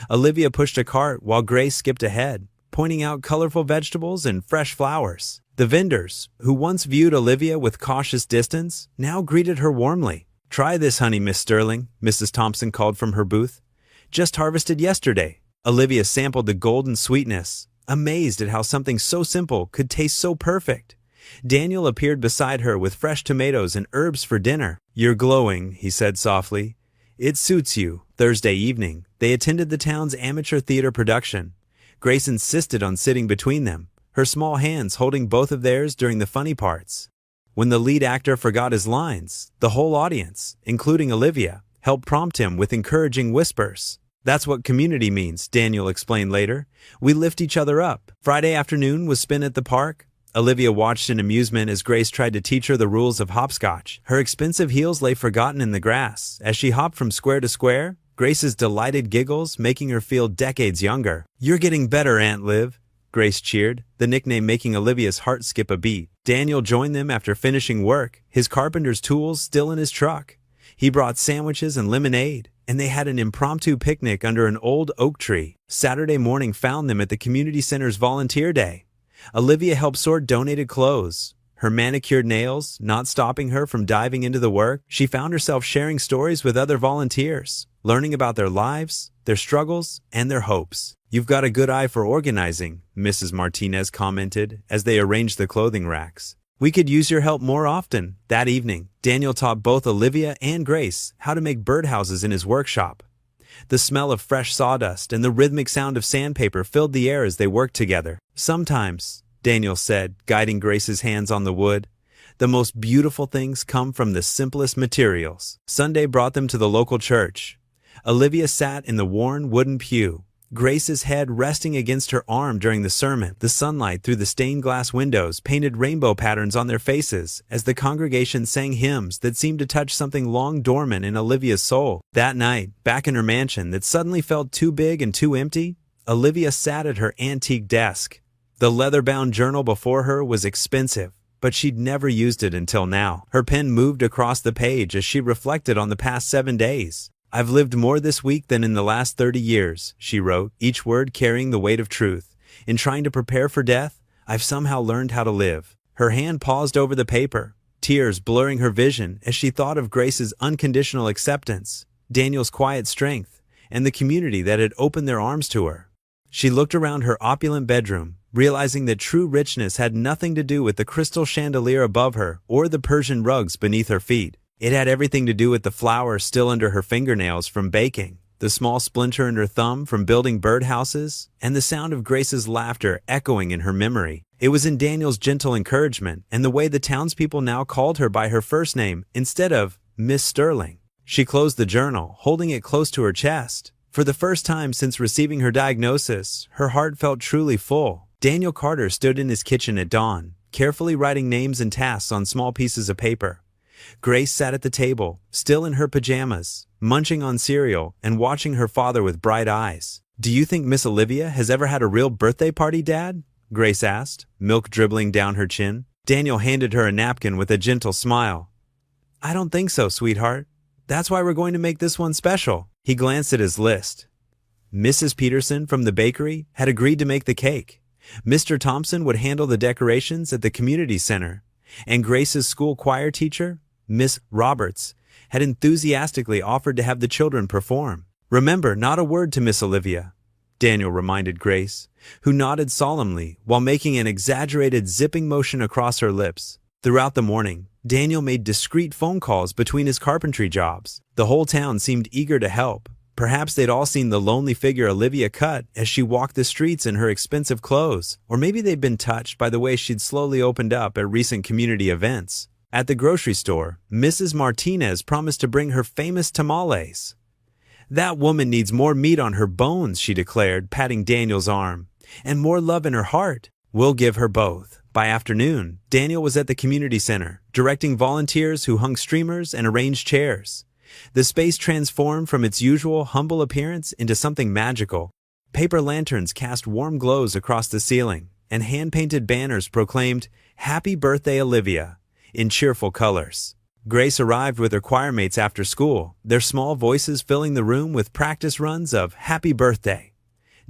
Olivia pushed a cart while Grace skipped ahead, pointing out colorful vegetables and fresh flowers. The vendors, who once viewed Olivia with cautious distance, now greeted her warmly. "Try this honey, Miss Sterling," Mrs. Thompson called from her booth. "Just harvested yesterday." Olivia sampled the golden sweetness, amazed at how something so simple could taste so perfect. Daniel appeared beside her with fresh tomatoes and herbs for dinner. "You're glowing," he said softly. "It suits you." Thursday evening, they attended the town's amateur theater production. Grace insisted on sitting between them, her small hands holding both of theirs during the funny parts. When the lead actor forgot his lines, the whole audience, including Olivia, helped prompt him with encouraging whispers. "That's what community means," Daniel explained later. "We lift each other up." Friday afternoon was spent at the park. Olivia watched in amusement as Grace tried to teach her the rules of hopscotch. Her expensive heels lay forgotten in the grass. As she hopped from square to square, Grace's delighted giggles making her feel decades younger. "You're getting better, Aunt Liv," Grace cheered, the nickname making Olivia's heart skip a beat. Daniel joined them after finishing work, his carpenter's tools still in his truck. He brought sandwiches and lemonade, and they had an impromptu picnic under an old oak tree. Saturday morning found them at the community center's volunteer day. Olivia helped sort donated clothes, her manicured nails not stopping her from diving into the work. She found herself sharing stories with other volunteers, learning about their lives, their struggles, and their hopes. "You've got a good eye for organizing," Mrs. Martinez commented as they arranged the clothing racks. "We could use your help more often." That evening, Daniel taught both Olivia and Grace how to make birdhouses in his workshop. The smell of fresh sawdust and the rhythmic sound of sandpaper filled the air as they worked together. "Sometimes," Daniel said, guiding Grace's hands on the wood, "the most beautiful things come from the simplest materials." Sunday brought them to the local church. Olivia sat in the worn wooden pew, Grace's head resting against her arm during the sermon. The sunlight through the stained glass windows painted rainbow patterns on their faces as the congregation sang hymns that seemed to touch something long dormant in Olivia's soul. That night, back in her mansion that suddenly felt too big and too empty, Olivia sat at her antique desk. The leather-bound journal before her was expensive, but she'd never used it until now. Her pen moved across the page as she reflected on the past 7 days. "I've lived more this week than in the last 30 years, she wrote, each word carrying the weight of truth. "In trying to prepare for death, I've somehow learned how to live." Her hand paused over the paper, tears blurring her vision as she thought of Grace's unconditional acceptance, Daniel's quiet strength, and the community that had opened their arms to her. She looked around her opulent bedroom, realizing that true richness had nothing to do with the crystal chandelier above her or the Persian rugs beneath her feet. It had everything to do with the flour still under her fingernails from baking, the small splinter in her thumb from building birdhouses, and the sound of Grace's laughter echoing in her memory. It was in Daniel's gentle encouragement and the way the townspeople now called her by her first name instead of Miss Sterling. She closed the journal, holding it close to her chest. For the first time since receiving her diagnosis, her heart felt truly full. Daniel Carter stood in his kitchen at dawn, carefully writing names and tasks on small pieces of paper. Grace sat at the table, still in her pajamas, munching on cereal and watching her father with bright eyes. "Do you think Miss Olivia has ever had a real birthday party, Dad?" Grace asked, milk dribbling down her chin. Daniel handed her a napkin with a gentle smile. "I don't think so, sweetheart. That's why we're going to make this one special." He glanced at his list. Mrs. Peterson from the bakery had agreed to make the cake. Mr. Thompson would handle the decorations at the community center, and Grace's school choir teacher, Miss Roberts, had enthusiastically offered to have the children perform. "Remember, not a word to Miss Olivia," Daniel reminded Grace, who nodded solemnly while making an exaggerated zipping motion across her lips. Throughout the morning, Daniel made discreet phone calls between his carpentry jobs. The whole town seemed eager to help. Perhaps they'd all seen the lonely figure Olivia cut as she walked the streets in her expensive clothes, or maybe they'd been touched by the way she'd slowly opened up at recent community events. At the grocery store, Mrs. Martinez promised to bring her famous tamales. "That woman needs more meat on her bones," she declared, patting Daniel's arm, "and more love in her heart. We'll give her both." By afternoon, Daniel was at the community center, directing volunteers who hung streamers and arranged chairs. The space transformed from its usual humble appearance into something magical. Paper lanterns cast warm glows across the ceiling, and hand-painted banners proclaimed, "Happy Birthday, Olivia," in cheerful colors. Grace arrived with her choirmates after school, their small voices filling the room with practice runs of "Happy Birthday."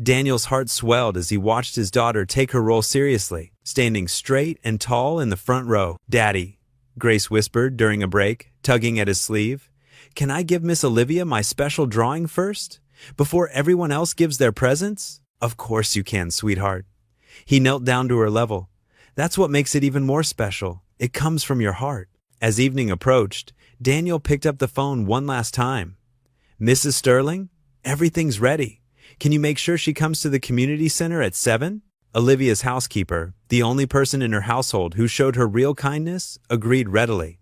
Daniel's heart swelled as he watched his daughter take her role seriously, standing straight and tall in the front row. "Daddy," Grace whispered during a break, tugging at his sleeve, "can I give Miss Olivia my special drawing first, before everyone else gives their presents?" "Of course you can, sweetheart." He knelt down to her level. "That's what makes it even more special. It comes from your heart." As evening approached, Daniel picked up the phone one last time. "Mrs. Sterling, everything's ready. Can you make sure she comes to the community center at 7? Olivia's housekeeper, the only person in her household who showed her real kindness, agreed readily.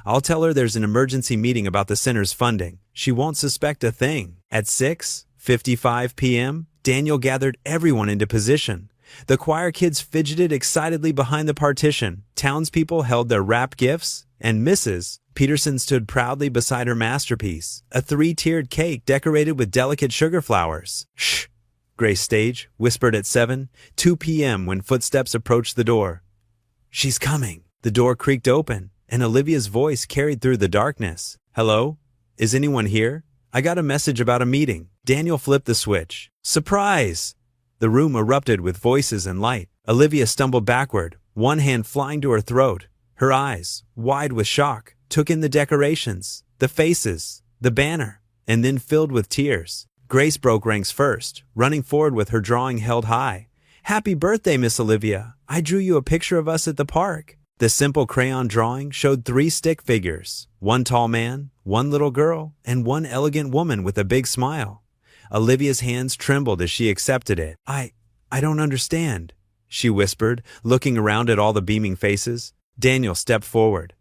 "I'll tell her there's an emergency meeting about the center's funding. She won't suspect a thing." At 6:55 p.m., Daniel gathered everyone into position, The choir kids fidgeted excitedly behind the partition. Townspeople held their wrapped gifts, and Mrs. Peterson stood proudly beside her masterpiece, a three-tiered cake decorated with delicate sugar flowers. "Shh!" Grace Stage whispered at 7:02 p.m. when footsteps approached the door. "She's coming." The door creaked open, and Olivia's voice carried through the darkness. "Hello? Is anyone here? I got a message about a meeting." Daniel flipped the switch. "Surprise!" The room erupted with voices and light. Olivia stumbled backward, one hand flying to her throat. Her eyes, wide with shock, took in the decorations, the faces, the banner, and then filled with tears. Grace broke ranks first, running forward with her drawing held high. "Happy birthday, Miss Olivia! I drew you a picture of us at the park." The simple crayon drawing showed 3 stick figures, one tall man, one little girl, and one elegant woman with a big smile. Olivia's hands trembled as she accepted it. I don't understand," she whispered, looking around at all the beaming faces. Daniel stepped forward.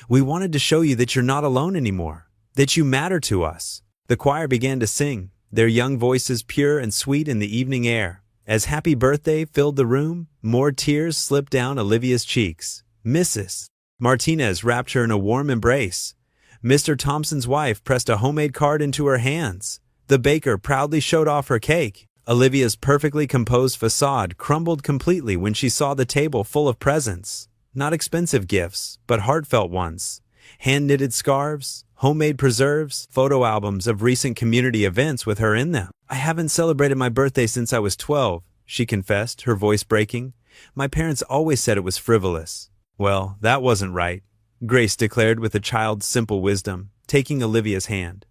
"We wanted to show you that you're not alone anymore, that you matter to us." The choir began to sing, their young voices pure and sweet in the evening air. As Happy Birthday filled the room, more tears slipped down Olivia's cheeks. Mrs. Martinez wrapped her in a warm embrace. Mr. Thompson's wife pressed a homemade card into her hands. The baker proudly showed off her cake. Olivia's perfectly composed facade crumbled completely when she saw the table full of presents. Not expensive gifts, but heartfelt ones. Hand-knitted scarves, homemade preserves, photo albums of recent community events with her in them. "I haven't celebrated my birthday since I was 12, she confessed, her voice breaking. "My parents always said it was frivolous." "Well, that wasn't right," Grace declared with a child's simple wisdom, taking Olivia's hand.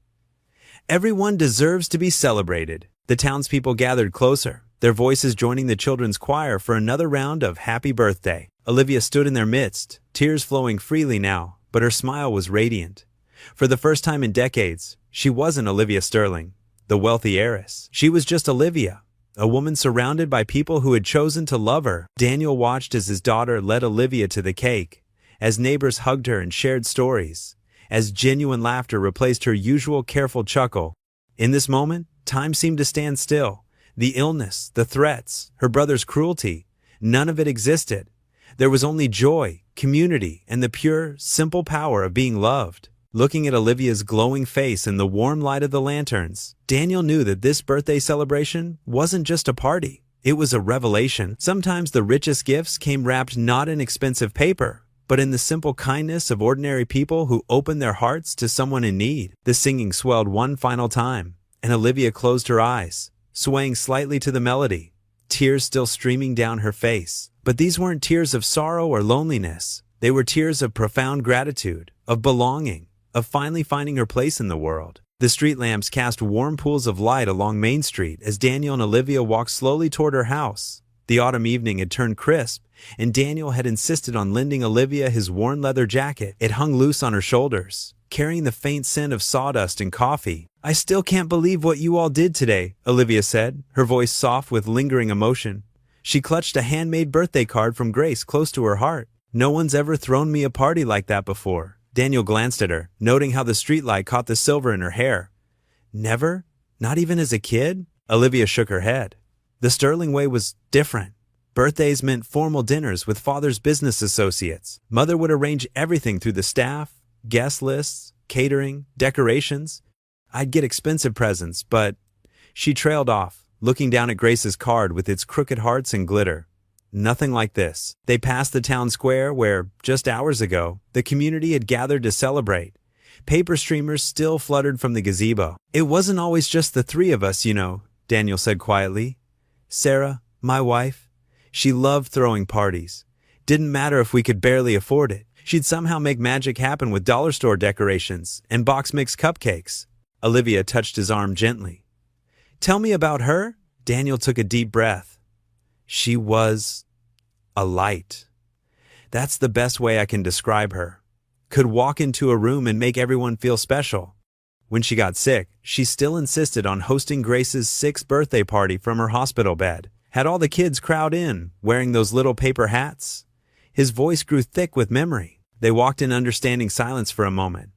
"Everyone deserves to be celebrated." The townspeople gathered closer, their voices joining the children's choir for another round of Happy Birthday. Olivia stood in their midst, tears flowing freely now, but her smile was radiant. For the first time in decades, she wasn't Olivia Sterling, the wealthy heiress. She was just Olivia, a woman surrounded by people who had chosen to love her. Daniel watched as his daughter led Olivia to the cake, as neighbors hugged her and shared stories, as genuine laughter replaced her usual careful chuckle. In this moment, time seemed to stand still. The illness, the threats, her brother's cruelty, none of it existed. There was only joy, community, and the pure, simple power of being loved. Looking at Olivia's glowing face in the warm light of the lanterns, Daniel knew that this birthday celebration wasn't just a party. It was a revelation. Sometimes the richest gifts came wrapped not in expensive paper, but in the simple kindness of ordinary people who opened their hearts to someone in need. The singing swelled one final time, and Olivia closed her eyes, swaying slightly to the melody, tears still streaming down her face. But these weren't tears of sorrow or loneliness. They were tears of profound gratitude, of belonging, of finally finding her place in the world. The street lamps cast warm pools of light along Main Street as Daniel and Olivia walked slowly toward her house. The autumn evening had turned crisp, and Daniel had insisted on lending Olivia his worn leather jacket. It hung loose on her shoulders, carrying the faint scent of sawdust and coffee. "I still can't believe what you all did today," Olivia said, her voice soft with lingering emotion. She clutched a handmade birthday card from Grace close to her heart. "No one's ever thrown me a party like that before." Daniel glanced at her, noting how the streetlight caught the silver in her hair. "Never? Not even as a kid?" Olivia shook her head. The Sterling way was different. Birthdays meant formal dinners with Father's business associates. Mother would arrange everything through the staff, guest lists, catering, decorations. I'd get expensive presents, but... She trailed off, looking down at Grace's card with its crooked hearts and glitter. Nothing like this. They passed the town square where, just hours ago, the community had gathered to celebrate. Paper streamers still fluttered from the gazebo. "It wasn't always just the 3 of us, you know," Daniel said quietly. "Sarah, my wife, she loved throwing parties. Didn't matter if we could barely afford it. She'd somehow make magic happen with dollar store decorations and box mix cupcakes." Olivia touched his arm gently. "Tell me about her?" Daniel took a deep breath. "She was a light. That's the best way I can describe her. Could walk into a room and make everyone feel special. When she got sick, she still insisted on hosting Grace's 6th birthday party from her hospital bed. Had all the kids crowd in, wearing those little paper hats." His voice grew thick with memory. They walked in understanding silence for a moment.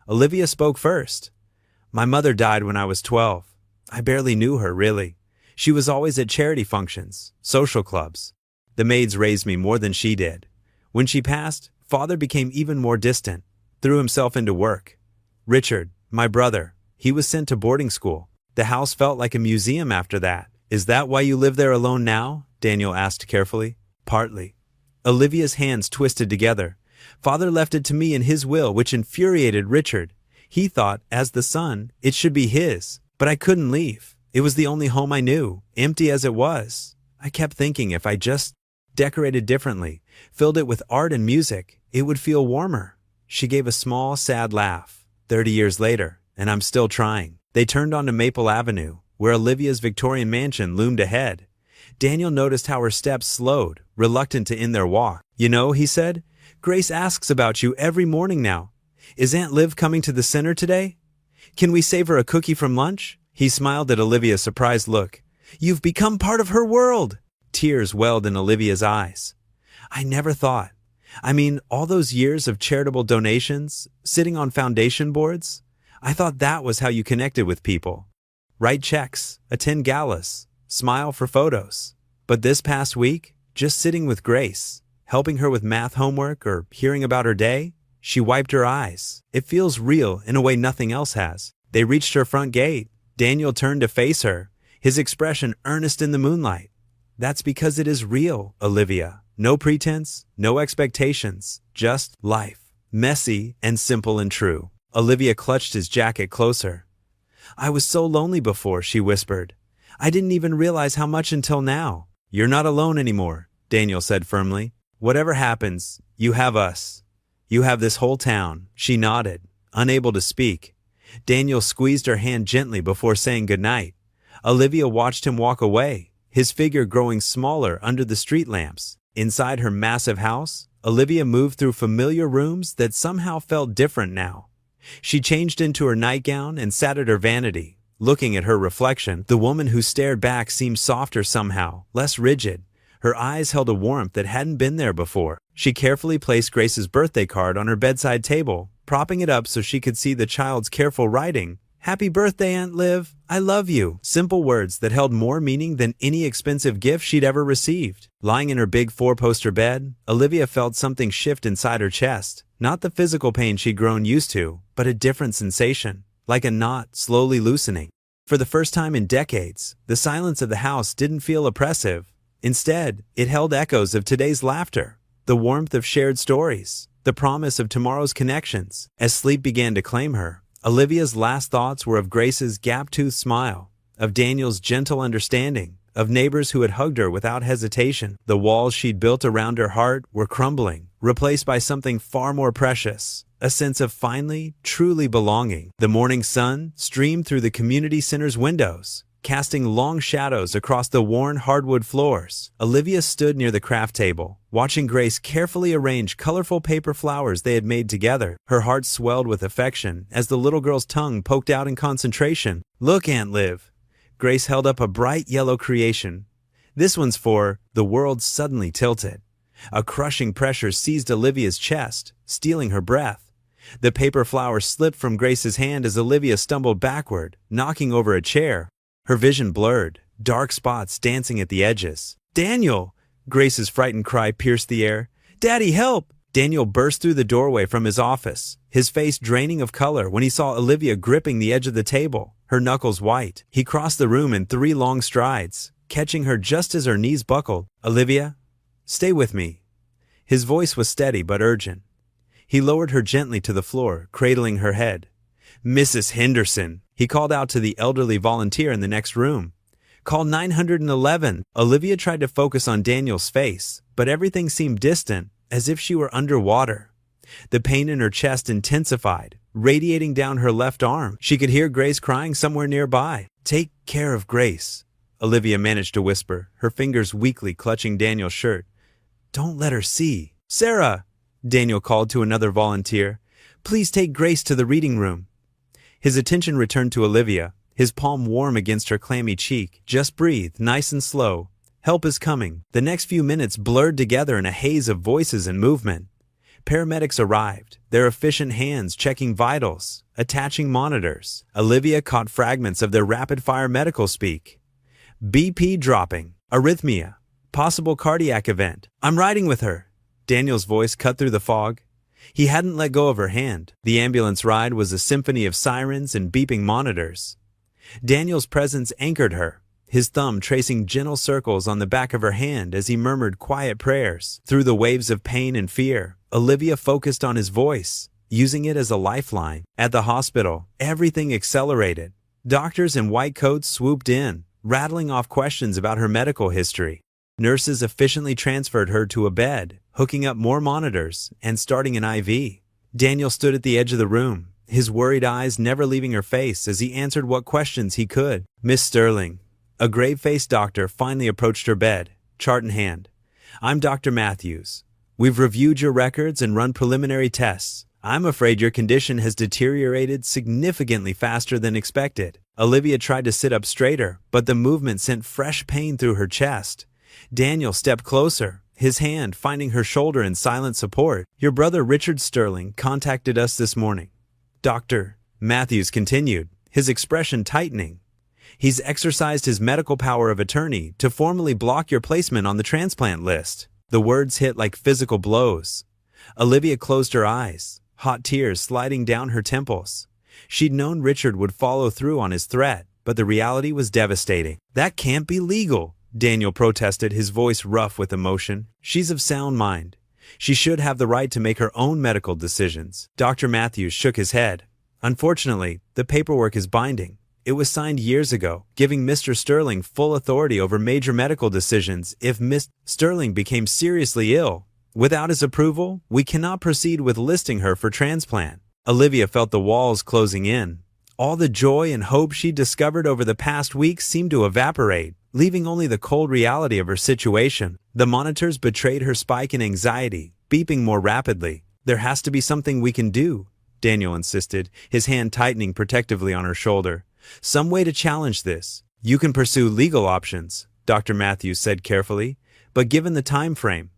Olivia spoke first. "My mother died when I was 12. I barely knew her, really. She was always at charity functions, social clubs. The maids raised me more than she did. When she passed, Father became even more distant, threw himself into work. Richard, my brother, he was sent to boarding school. The house felt like a museum after that. Is that why you live there alone now? Daniel asked carefully. Partly. Olivia's hands twisted together. Father left it to me in his will, which infuriated Richard. He thought, as the son, it should be his. But I couldn't leave. It was the only home I knew, empty as it was. I kept thinking if I just decorated differently, filled it with art and music, it would feel warmer. She gave a small, sad laugh. 30 years later, and I'm still trying. They turned onto Maple Avenue, where Olivia's Victorian mansion loomed ahead. Daniel noticed how her steps slowed, reluctant to end their walk. You know, he said, Grace asks about you every morning now. Is Aunt Liv coming to the center today? Can we save her a cookie from lunch? He smiled at Olivia's surprised look. You've become part of her world. Tears welled in Olivia's eyes. I never thought. I mean, all those years of charitable donations, sitting on foundation boards, I thought that was how you connected with people. Write checks, attend galas, smile for photos. But this past week, just sitting with Grace, helping her with math homework or hearing about her day, she wiped her eyes. It feels real in a way nothing else has. They reached her front gate. Daniel turned to face her, his expression earnest in the moonlight. That's because it is real, Olivia. No pretense, no expectations, just life. Messy and simple and true. Olivia clutched his jacket closer. I was so lonely before, she whispered. I didn't even realize how much until now. You're not alone anymore, Daniel said firmly. Whatever happens, you have us. You have this whole town. She nodded, unable to speak. Daniel squeezed her hand gently before saying goodnight. Olivia watched him walk away, his figure growing smaller under the street lamps. Inside her massive house, Olivia moved through familiar rooms that somehow felt different now. She changed into her nightgown and sat at her vanity, looking at her reflection. The woman who stared back seemed softer somehow, less rigid. Her eyes held a warmth that hadn't been there before. She carefully placed Grace's birthday card on her bedside table, propping it up so she could see the child's careful writing. Happy birthday, Aunt Liv. I love you. Simple words that held more meaning than any expensive gift she'd ever received. Lying in her big 4-poster bed, Olivia felt something shift inside her chest. Not the physical pain she'd grown used to, but a different sensation, like a knot slowly loosening. For the first time in decades, the silence of the house didn't feel oppressive. Instead, it held echoes of today's laughter, the warmth of shared stories, the promise of tomorrow's connections. As sleep began to claim her, Olivia's last thoughts were of Grace's gap-toothed smile, of Daniel's gentle understanding, of neighbors who had hugged her without hesitation. The walls she'd built around her heart were crumbling, replaced by something far more precious, a sense of finally, truly belonging. The morning sun streamed through the community center's windows, casting long shadows across the worn hardwood floors. Olivia stood near the craft table, watching Grace carefully arrange colorful paper flowers they had made together. Her heart swelled with affection as the little girl's tongue poked out in concentration. Look, Aunt Liv. Grace held up a bright yellow creation. This one's for... The world suddenly tilted. A crushing pressure seized Olivia's chest, stealing her breath. The paper flower slipped from Grace's hand as Olivia stumbled backward, knocking over a chair. Her vision blurred, dark spots dancing at the edges. Daniel! Grace's frightened cry pierced the air. Daddy, help! Daniel burst through the doorway from his office, his face draining of color when he saw Olivia gripping the edge of the table, her knuckles white. He crossed the room in 3 long strides, catching her just as her knees buckled. Olivia, stay with me. His voice was steady but urgent. He lowered her gently to the floor, cradling her head. Mrs. Henderson, he called out to the elderly volunteer in the next room. Call 911. Olivia tried to focus on Daniel's face, but everything seemed distant, as if she were underwater. The pain in her chest intensified, radiating down her left arm. She could hear Grace crying somewhere nearby. Take care of Grace, Olivia managed to whisper, her fingers weakly clutching Daniel's shirt. Don't let her see. Sarah, Daniel called to another volunteer. Please take Grace to the reading room. His attention returned to Olivia, his palm warm against her clammy cheek. Just breathe, nice and slow. Help is coming. The next few minutes blurred together in a haze of voices and movement. Paramedics arrived, their efficient hands checking vitals, attaching monitors. Olivia caught fragments of their rapid-fire medical speak. BP dropping. Arrhythmia. Possible cardiac event. I'm riding with her. Daniel's voice cut through the fog. He hadn't let go of her hand. The ambulance ride was a symphony of sirens and beeping monitors. Daniel's presence anchored her, his thumb tracing gentle circles on the back of her hand as he murmured quiet prayers. Through the waves of pain and fear, Olivia focused on his voice, using it as a lifeline. At the hospital, everything accelerated. Doctors in white coats swooped in, rattling off questions about her medical history. Nurses efficiently transferred her to a bed, hooking up more monitors, and starting an IV. Daniel stood at the edge of the room, his worried eyes never leaving her face as he answered what questions he could. Miss Sterling. A grave-faced doctor finally approached her bed, chart in hand. I'm Dr. Matthews. We've reviewed your records and run preliminary tests. I'm afraid your condition has deteriorated significantly faster than expected. Olivia tried to sit up straighter, but the movement sent fresh pain through her chest. Daniel stepped closer, his hand finding her shoulder in silent support. Your brother Richard Sterling contacted us this morning. Dr. Matthews continued, his expression tightening. He's exercised his medical power of attorney to formally block your placement on the transplant list. The words hit like physical blows. Olivia closed her eyes, hot tears sliding down her temples. She'd known Richard would follow through on his threat, but the reality was devastating. That can't be legal, Daniel protested, his voice rough with emotion. She's of sound mind. She should have the right to make her own medical decisions. Dr. Matthews shook his head. Unfortunately, the paperwork is binding. It was signed years ago, giving Mr. Sterling full authority over major medical decisions if Miss Sterling became seriously ill. Without his approval, we cannot proceed with listing her for transplant. Olivia felt the walls closing in. All the joy and hope she discovered over the past weeks seemed to evaporate, leaving only the cold reality of her situation. The monitors betrayed her spike in anxiety, beeping more rapidly. There has to be something we can do, Daniel insisted, his hand tightening protectively on her shoulder. Some way to challenge this. You can pursue legal options, Dr. Matthews said carefully, but given the time frame.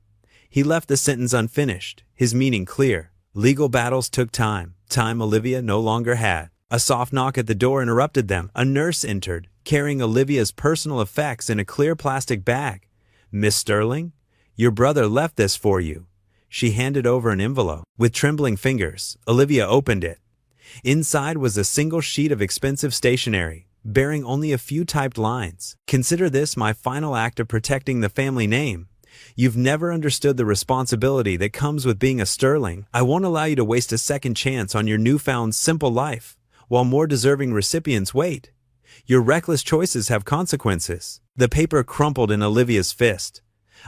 He left the sentence unfinished, his meaning clear. Legal battles took time, time Olivia no longer had. A soft knock at the door interrupted them. A nurse entered, carrying Olivia's personal effects in a clear plastic bag. Miss Sterling, your brother left this for you. She handed over an envelope. With trembling fingers, Olivia opened it. Inside was a single sheet of expensive stationery, bearing only a few typed lines. Consider this my final act of protecting the family name. You've never understood the responsibility that comes with being a Sterling. I won't allow you to waste a second chance on your newfound simple life, while more deserving recipients wait. Your reckless choices have consequences. The paper crumpled in Olivia's fist.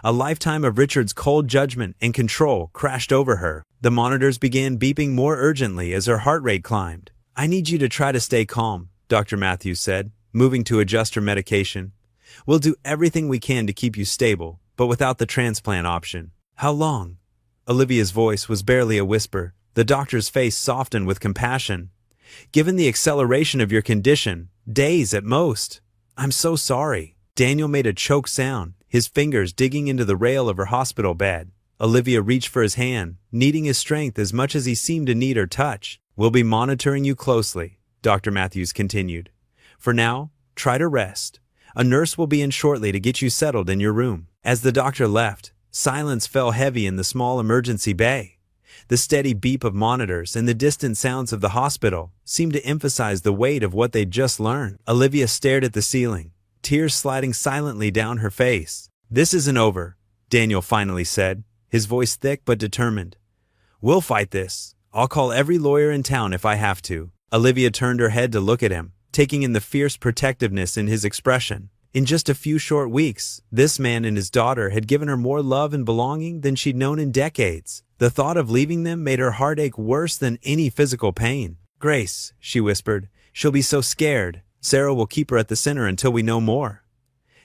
A lifetime of Richard's cold judgment and control crashed over her. The monitors began beeping more urgently as her heart rate climbed. I need you to try to stay calm, Dr. Matthews said, moving to adjust her medication. We'll do everything we can to keep you stable, but without the transplant option. How long? Olivia's voice was barely a whisper. The doctor's face softened with compassion. Given the acceleration of your condition, days at most. I'm so sorry. Daniel made a choked sound, his fingers digging into the rail of her hospital bed. Olivia reached for his hand, needing his strength as much as he seemed to need her touch. We'll be monitoring you closely, Dr. Matthews continued. For now, try to rest. A nurse will be in shortly to get you settled in your room. As the doctor left, silence fell heavy in the small emergency bay. The steady beep of monitors and the distant sounds of the hospital seemed to emphasize the weight of what they'd just learned. Olivia stared at the ceiling, tears sliding silently down her face. This isn't over, Daniel finally said, his voice thick but determined. We'll fight this. I'll call every lawyer in town if I have to. Olivia turned her head to look at him, taking in the fierce protectiveness in his expression. In just a few short weeks, this man and his daughter had given her more love and belonging than she'd known in decades. The thought of leaving them made her heart ache worse than any physical pain. Grace, she whispered, she'll be so scared. Sarah will keep her at the center until we know more.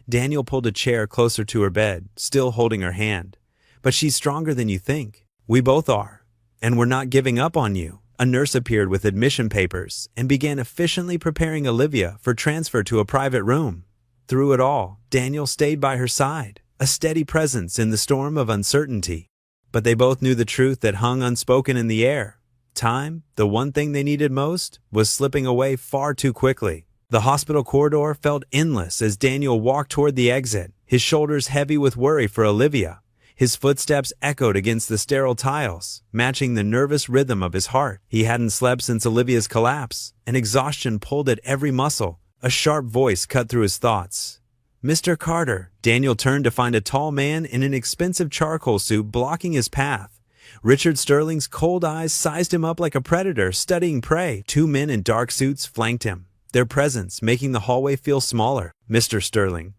Daniel pulled a chair closer to her bed, still holding her hand. But she's stronger than you think. We both are. And we're not giving up on you. A nurse appeared with admission papers and began efficiently preparing Olivia for transfer to a private room. Through it all, Daniel stayed by her side, a steady presence in the storm of uncertainty. But they both knew the truth that hung unspoken in the air. Time, the one thing they needed most, was slipping away far too quickly. The hospital corridor felt endless as Daniel walked toward the exit, his shoulders heavy with worry for Olivia. His footsteps echoed against the sterile tiles, matching the nervous rhythm of his heart. He hadn't slept since Olivia's collapse, and exhaustion pulled at every muscle. A sharp voice cut through his thoughts. "Mr. Carter." Daniel turned to find a tall man in an expensive charcoal suit blocking his path. Richard Sterling's cold eyes sized him up like a predator studying prey. Two men in dark suits flanked him, their presence making the hallway feel smaller. "Mr. Sterling."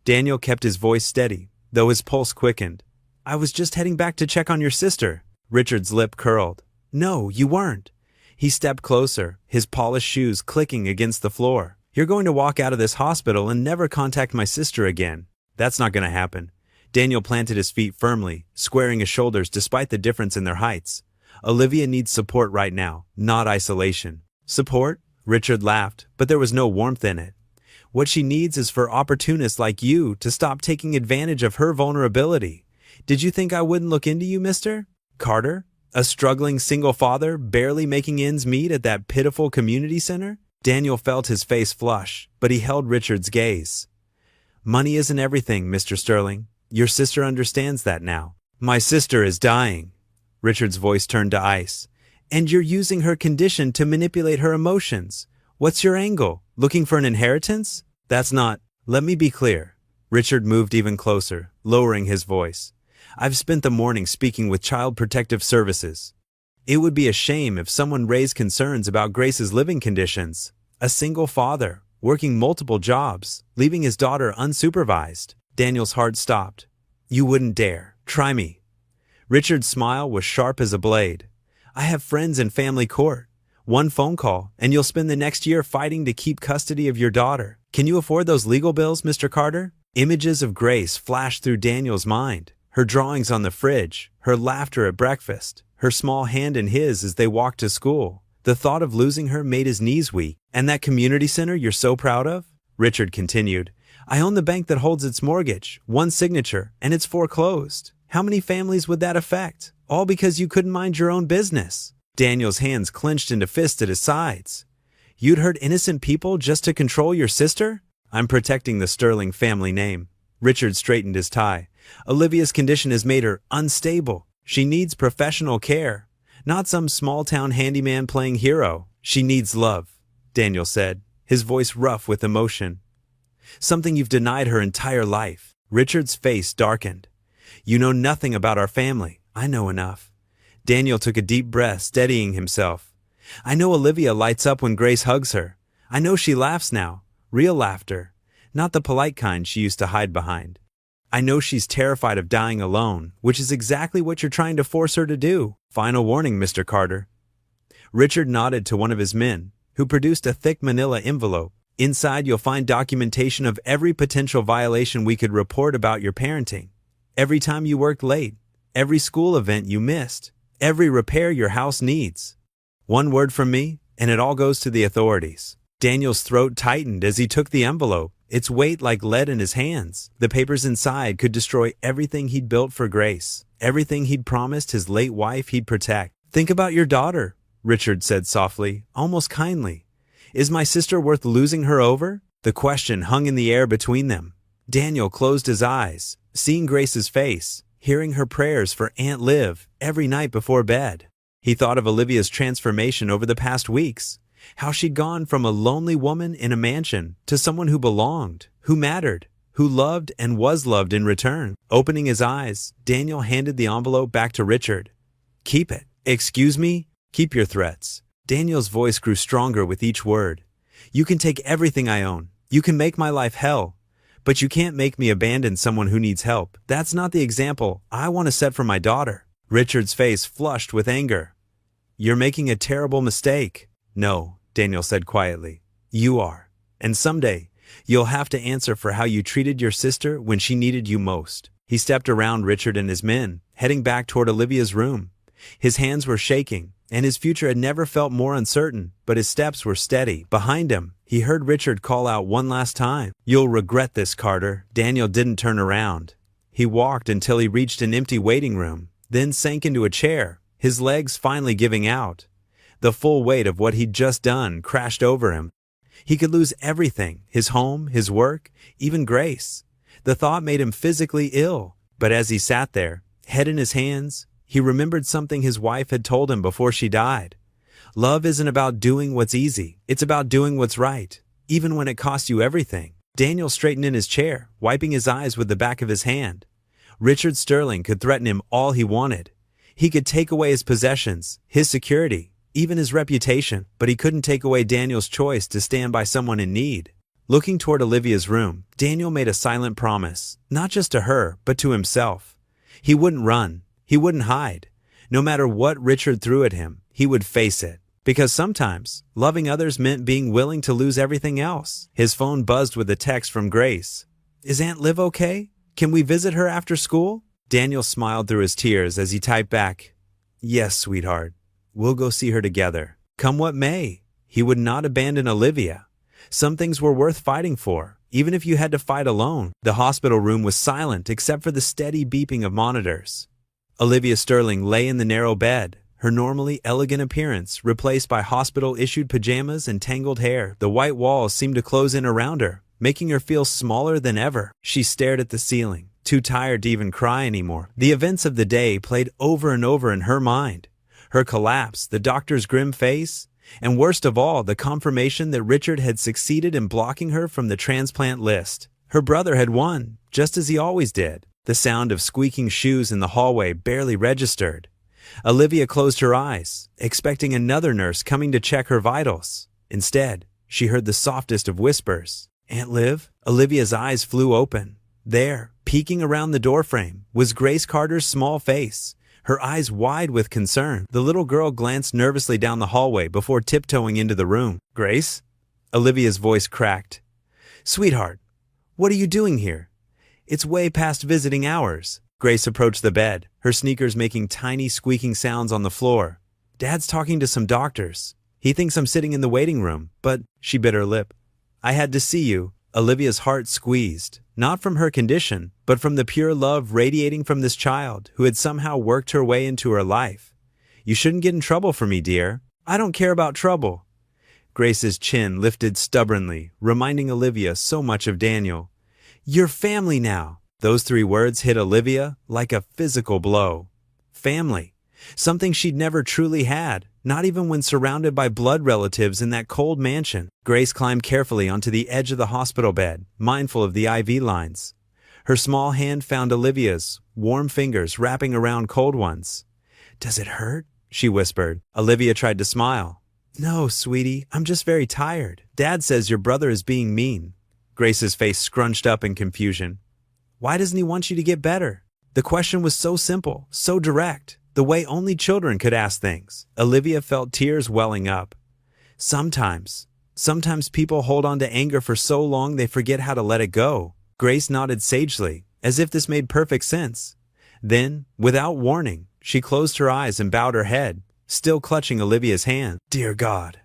Daniel kept his voice steady, though his pulse quickened. "I was just heading back to check on your sister." Richard's lip curled. "No, you weren't." He stepped closer, his polished shoes clicking against the floor. "You're going to walk out of this hospital and never contact my sister again." "That's not going to happen." Daniel planted his feet firmly, squaring his shoulders despite the difference in their heights. "Olivia needs support right now, not isolation." "Support?" Richard laughed, but there was no warmth in it. "What she needs is for opportunists like you to stop taking advantage of her vulnerability. Did you think I wouldn't look into you, Mr. Carter? A struggling single father, barely making ends meet at that pitiful community center?" Daniel felt his face flush, but he held Richard's gaze. "Money isn't everything, Mr. Sterling. Your sister understands that now." "My sister is dying." Richard's voice turned to ice. "And you're using her condition to manipulate her emotions. What's your angle? Looking for an inheritance?" "That's not—" "Let me be clear." Richard moved even closer, lowering his voice. "I've spent the morning speaking with Child Protective Services. It would be a shame if someone raised concerns about Grace's living conditions. A single father, working multiple jobs, leaving his daughter unsupervised." Daniel's heart stopped. "You wouldn't dare. Try me." Richard's smile was sharp as a blade. "I have friends in family court. One phone call, and you'll spend the next year fighting to keep custody of your daughter. Can you afford those legal bills, Mr. Carter?" Images of Grace flashed through Daniel's mind. Her drawings on the fridge, her laughter at breakfast, her small hand in his as they walked to school. The thought of losing her made his knees weak. "And that community center you're so proud of?" Richard continued. "I own the bank that holds its mortgage, one signature, and it's foreclosed. How many families would that affect? All because you couldn't mind your own business." Daniel's hands clenched into fists at his sides. "You'd hurt innocent people just to control your sister?" "I'm protecting the Sterling family name." Richard straightened his tie. "Olivia's condition has made her unstable. She needs professional care, not some small-town handyman playing hero. She needs love," Daniel said, his voice rough with emotion. "Something you've denied her entire life." Richard's face darkened. "You know nothing about our family." "I know enough." Daniel took a deep breath, steadying himself. "I know Olivia lights up when Grace hugs her. I know she laughs now, real laughter, not the polite kind she used to hide behind. I know she's terrified of dying alone, which is exactly what you're trying to force her to do. Final warning, Mr. Carter." Richard nodded to one of his men, who produced a thick manila envelope. "Inside you'll find documentation of every potential violation we could report about your parenting. Every time you worked late, every school event you missed, every repair your house needs. One word from me, and it all goes to the authorities." Daniel's throat tightened as he took the envelope, its weight like lead in his hands. The papers inside could destroy everything he'd built for Grace, everything he'd promised his late wife he'd protect. "Think about your daughter," Richard said softly, almost kindly. "Is my sister worth losing her over?" The question hung in the air between them. Daniel closed his eyes, seeing Grace's face, hearing her prayers for Aunt Liv every night before bed. He thought of Olivia's transformation over the past weeks, how she'd gone from a lonely woman in a mansion to someone who belonged, who mattered, who loved and was loved in return. Opening his eyes, Daniel handed the envelope back to Richard. "Keep it." "Excuse me?" "Keep your threats." Daniel's voice grew stronger with each word. "You can take everything I own. You can make my life hell. But you can't make me abandon someone who needs help. That's not the example I want to set for my daughter." Richard's face flushed with anger. "You're making a terrible mistake." "No," Daniel said quietly. "You are. And someday, you'll have to answer for how you treated your sister when she needed you most." He stepped around Richard and his men, heading back toward Olivia's room. His hands were shaking, and his future had never felt more uncertain, but his steps were steady. Behind him, he heard Richard call out one last time, "You'll regret this, Carter." Daniel didn't turn around. He walked until he reached an empty waiting room, then sank into a chair, his legs finally giving out. The full weight of what he'd just done crashed over him. He could lose everything, his home, his work, even Grace. The thought made him physically ill, but as he sat there, head in his hands, he remembered something his wife had told him before she died. Love isn't about doing what's easy, it's about doing what's right, even when it costs you everything. Daniel straightened in his chair, wiping his eyes with the back of his hand. Richard Sterling could threaten him all he wanted. He could take away his possessions, his security, even his reputation, but he couldn't take away Daniel's choice to stand by someone in need. Looking toward Olivia's room, Daniel made a silent promise, not just to her, but to himself. He wouldn't run. He wouldn't hide. No matter what Richard threw at him, he would face it. Because sometimes, loving others meant being willing to lose everything else. His phone buzzed with a text from Grace. "Is Aunt Liv okay? Can we visit her after school?" Daniel smiled through his tears as he typed back, "Yes, sweetheart. We'll go see her together. Come what may." He would not abandon Olivia. Some things were worth fighting for, even if you had to fight alone. The hospital room was silent except for the steady beeping of monitors. Olivia Sterling lay in the narrow bed, her normally elegant appearance replaced by hospital-issued pajamas and tangled hair. The white walls seemed to close in around her, making her feel smaller than ever. She stared at the ceiling, too tired to even cry anymore. The events of the day played over and over in her mind. Her collapse, the doctor's grim face, and worst of all, the confirmation that Richard had succeeded in blocking her from the transplant list. Her brother had won, just as he always did. The sound of squeaking shoes in the hallway barely registered. Olivia closed her eyes, expecting another nurse coming to check her vitals. Instead, she heard the softest of whispers. "Aunt Liv?" Olivia's eyes flew open. There, peeking around the doorframe, was Grace Carter's small face, her eyes wide with concern. The little girl glanced nervously down the hallway before tiptoeing into the room. "Grace?" Olivia's voice cracked. "Sweetheart, what are you doing here? It's way past visiting hours." Grace approached the bed, her sneakers making tiny squeaking sounds on the floor. "Dad's talking to some doctors. He thinks I'm sitting in the waiting room, but..." She bit her lip. "I had to see you." Olivia's heart squeezed, not from her condition, but from the pure love radiating from this child who had somehow worked her way into her life. "You shouldn't get in trouble for me, dear." "I don't care about trouble." Grace's chin lifted stubbornly, reminding Olivia so much of Daniel. "You're family now." Those three words hit Olivia like a physical blow. Family. Something she'd never truly had, not even when surrounded by blood relatives in that cold mansion. Grace climbed carefully onto the edge of the hospital bed, mindful of the IV lines. Her small hand found Olivia's, warm fingers wrapping around cold ones. "Does it hurt?" she whispered. Olivia tried to smile. "No, sweetie, I'm just very tired. Dad says your brother is being mean." Grace's face scrunched up in confusion. "Why doesn't he want you to get better?" The question was so simple, so direct, the way only children could ask things. Olivia felt tears welling up. Sometimes people hold on to anger for so long they forget how to let it go." Grace nodded sagely, as if this made perfect sense. Then, without warning, she closed her eyes and bowed her head, still clutching Olivia's hand. "Dear God,"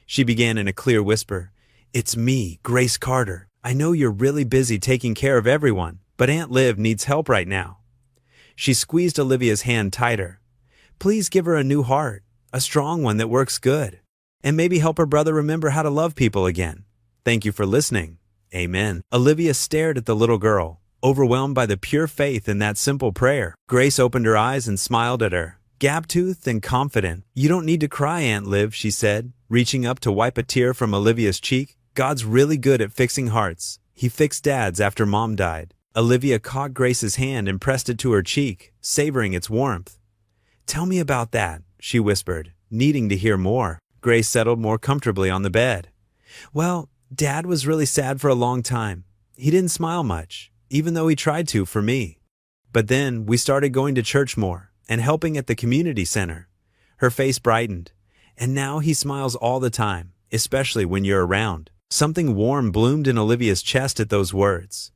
she began in a clear whisper, "it's me, Grace Carter. I know you're really busy taking care of everyone, but Aunt Liv needs help right now." She squeezed Olivia's hand tighter. "Please give her a new heart, a strong one that works good, and maybe help her brother remember how to love people again. Thank you for listening. Amen." Olivia stared at the little girl, overwhelmed by the pure faith in that simple prayer. Grace opened her eyes and smiled at her, gap-toothed and confident. "You don't need to cry, Aunt Liv," she said, reaching up to wipe a tear from Olivia's cheek. "God's really good at fixing hearts. He fixed Dad's after Mom died." Olivia caught Grace's hand and pressed it to her cheek, savoring its warmth. "Tell me about that," she whispered, needing to hear more. Grace settled more comfortably on the bed. "Well, Dad was really sad for a long time. He didn't smile much, even though he tried to for me. But then we started going to church more and helping at the community center." Her face brightened. "And now he smiles all the time, especially when you're around." Something warm bloomed in Olivia's chest at those words.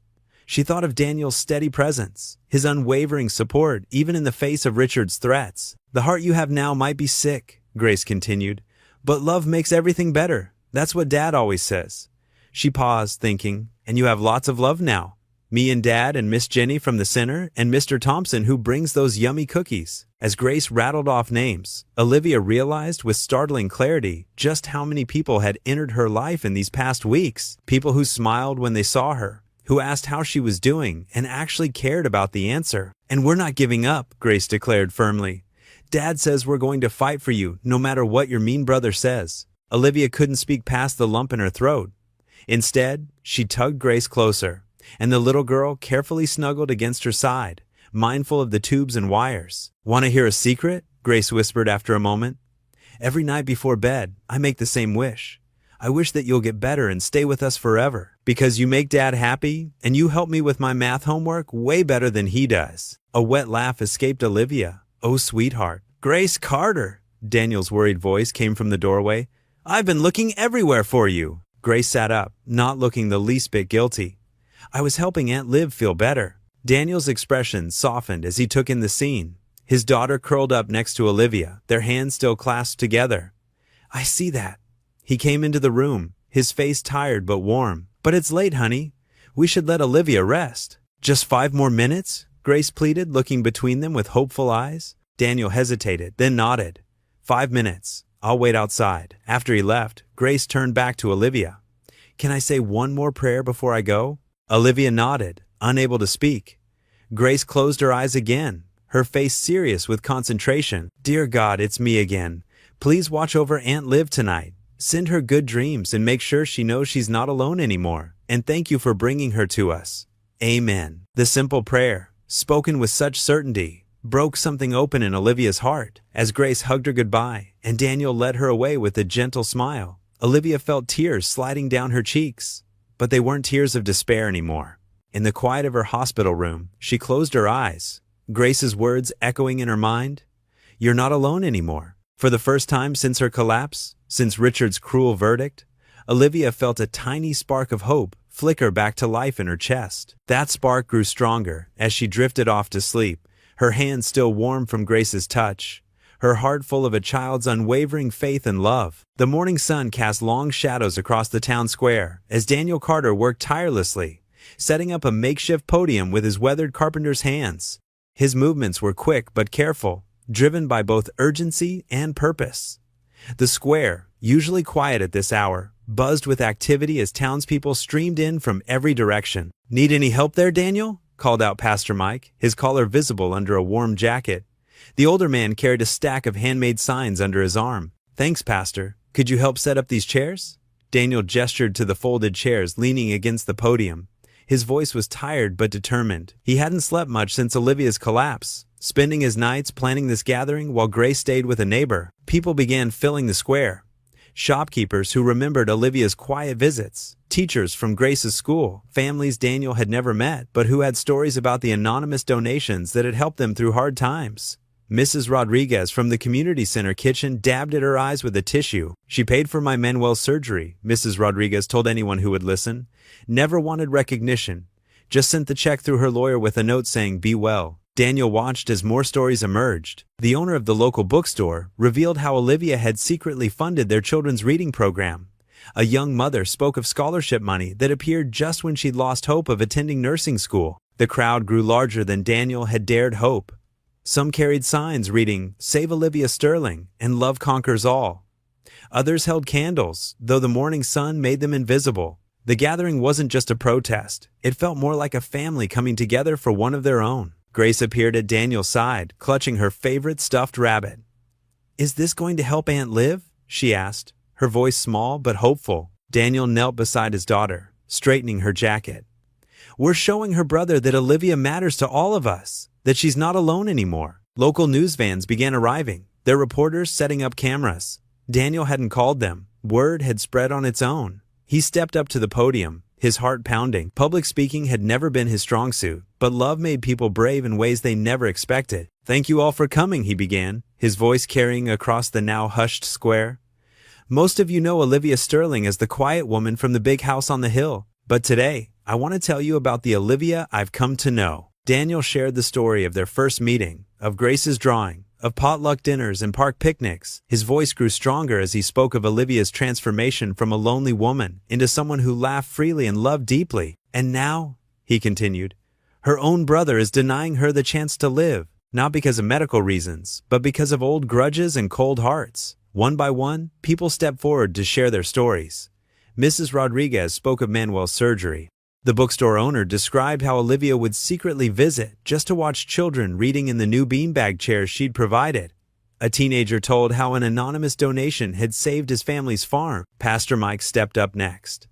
She thought of Daniel's steady presence, his unwavering support, even in the face of Richard's threats. "The heart you have now might be sick," Grace continued, "but love makes everything better. That's what Dad always says." She paused, thinking, "And you have lots of love now. Me and Dad and Miss Jenny from the center and Mr. Thompson who brings those yummy cookies. As Grace rattled off names, Olivia realized with startling clarity just how many people had entered her life in these past weeks. People who smiled when they saw her, who asked how she was doing and actually cared about the answer. "And we're not giving up," Grace declared firmly. "Dad says we're going to fight for you no matter what your mean brother says." Olivia couldn't speak past the lump in her throat. Instead, she tugged Grace closer, and the little girl carefully snuggled against her side, mindful of the tubes and wires. "Want to hear a secret?" Grace whispered after a moment. "Every night before bed, I make the same wish. I wish that you'll get better and stay with us forever, because you make Dad happy, and you help me with my math homework way better than he does." A wet laugh escaped Olivia. "Oh, sweetheart." "Grace Carter," Daniel's worried voice came from the doorway. "I've been looking everywhere for you." Grace sat up, not looking the least bit guilty. "I was helping Aunt Liv feel better." Daniel's expression softened as he took in the scene. His daughter curled up next to Olivia, their hands still clasped together. "I see that." He came into the room, his face tired but warm. "But it's late, honey. We should let Olivia rest." "Just 5 more minutes?" Grace pleaded, looking between them with hopeful eyes. Daniel hesitated, then nodded. 5 minutes. I'll wait outside." After he left, Grace turned back to Olivia. "Can I say one more prayer before I go?" Olivia nodded, unable to speak. Grace closed her eyes again, her face serious with concentration. "Dear God, it's me again. Please watch over Aunt Liv tonight. Send her good dreams and make sure she knows she's not alone anymore. And thank you for bringing her to us. Amen." The simple prayer, spoken with such certainty, broke something open in Olivia's heart. As Grace hugged her goodbye and Daniel led her away with a gentle smile, Olivia felt tears sliding down her cheeks. But they weren't tears of despair anymore. In the quiet of her hospital room, she closed her eyes, Grace's words echoing in her mind. "You're not alone anymore." For the first time since her collapse, since Richard's cruel verdict, Olivia felt a tiny spark of hope flicker back to life in her chest. That spark grew stronger as she drifted off to sleep, her hands still warm from Grace's touch, her heart full of a child's unwavering faith and love. The morning sun cast long shadows across the town square as Daniel Carter worked tirelessly, setting up a makeshift podium with his weathered carpenter's hands. His movements were quick but careful, driven by both urgency and purpose. The square, usually quiet at this hour, buzzed with activity as townspeople streamed in from every direction. "Need any help there, Daniel?" called out Pastor Mike, his collar visible under a warm jacket. The older man carried a stack of handmade signs under his arm. "Thanks, Pastor. Could you help set up these chairs?" Daniel gestured to the folded chairs leaning against the podium. His voice was tired but determined. He hadn't slept much since Olivia's collapse, spending his nights planning this gathering while Grace stayed with a neighbor. People began filling the square. Shopkeepers who remembered Olivia's quiet visits, teachers from Grace's school, families Daniel had never met but who had stories about the anonymous donations that had helped them through hard times. Mrs. Rodriguez from the community center kitchen dabbed at her eyes with a tissue. "She paid for my Manuel's surgery," Mrs. Rodriguez told anyone who would listen. "Never wanted recognition. Just sent the check through her lawyer with a note saying, 'Be well.'" Daniel watched as more stories emerged. The owner of the local bookstore revealed how Olivia had secretly funded their children's reading program. A young mother spoke of scholarship money that appeared just when she'd lost hope of attending nursing school. The crowd grew larger than Daniel had dared hope. Some carried signs reading, "Save Olivia Sterling," and "Love Conquers All." Others held candles, though the morning sun made them invisible. The gathering wasn't just a protest. It felt more like a family coming together for one of their own. Grace appeared at Daniel's side, clutching her favorite stuffed rabbit. "Is this going to help Aunt Liv?" she asked, her voice small but hopeful. Daniel knelt beside his daughter, straightening her jacket. "We're showing her brother that Olivia matters to all of us, that she's not alone anymore." Local news vans began arriving, their reporters setting up cameras. Daniel hadn't called them. Word had spread on its own. He stepped up to the podium, his heart pounding. Public speaking had never been his strong suit, but love made people brave in ways they never expected. "Thank you all for coming," he began, his voice carrying across the now hushed square. "Most of you know Olivia Sterling as the quiet woman from the big house on the hill. But today, I want to tell you about the Olivia I've come to know." Daniel shared the story of their first meeting, of Grace's drawing, of potluck dinners and park picnics. His voice grew stronger as he spoke of Olivia's transformation from a lonely woman into someone who laughed freely and loved deeply. "And now, he continued. Her own brother is denying her the chance to live, not because of medical reasons, but because of old grudges and cold hearts. One by one, people stepped forward to share their stories. Mrs. Rodriguez spoke of Manuel's surgery. The bookstore owner described how Olivia would secretly visit just to watch children reading in the new beanbag chairs she'd provided. A teenager told how an anonymous donation had saved his family's farm. Pastor Mike stepped up next.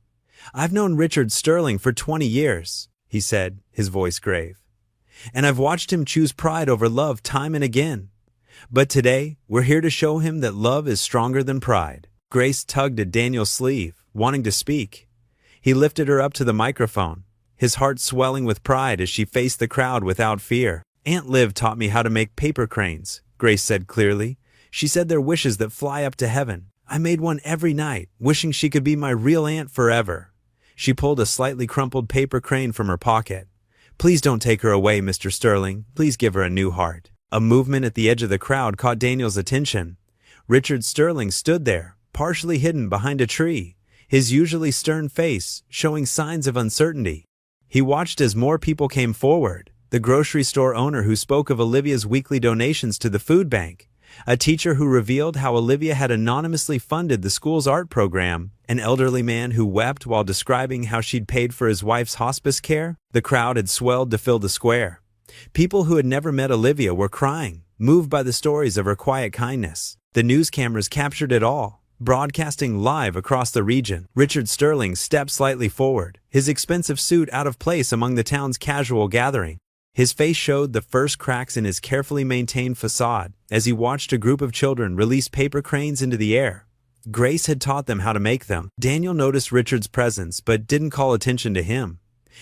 "I've known Richard Sterling for 20 years, he said, his voice grave. "And I've watched him choose pride over love time and again. But today, we're here to show him that love is stronger than pride." Grace tugged at Daniel's sleeve, wanting to speak. He lifted her up to the microphone, his heart swelling with pride as she faced the crowd without fear. "Aunt Liv taught me how to make paper cranes," Grace said clearly. "She said they're wishes that fly up to heaven. I made one every night, wishing she could be my real aunt forever." She pulled a slightly crumpled paper crane from her pocket. "Please don't take her away, Mr. Sterling. Please give her a new heart." A movement at the edge of the crowd caught Daniel's attention. Richard Sterling stood there, partially hidden behind a tree, his usually stern face showing signs of uncertainty. He watched as more people came forward. The grocery store owner who spoke of Olivia's weekly donations to the food bank, a teacher who revealed how Olivia had anonymously funded the school's art program, an elderly man who wept while describing how she'd paid for his wife's hospice care. The crowd had swelled to fill the square. People who had never met Olivia were crying, moved by the stories of her quiet kindness. The news cameras captured it all, broadcasting live across the region. Richard Sterling stepped slightly forward, his expensive suit out of place among the town's casual gathering. His face showed the first cracks in his carefully maintained facade as he watched a group of children release paper cranes into the air. Grace had taught them how to make them. Daniel noticed Richard's presence but didn't call attention to him.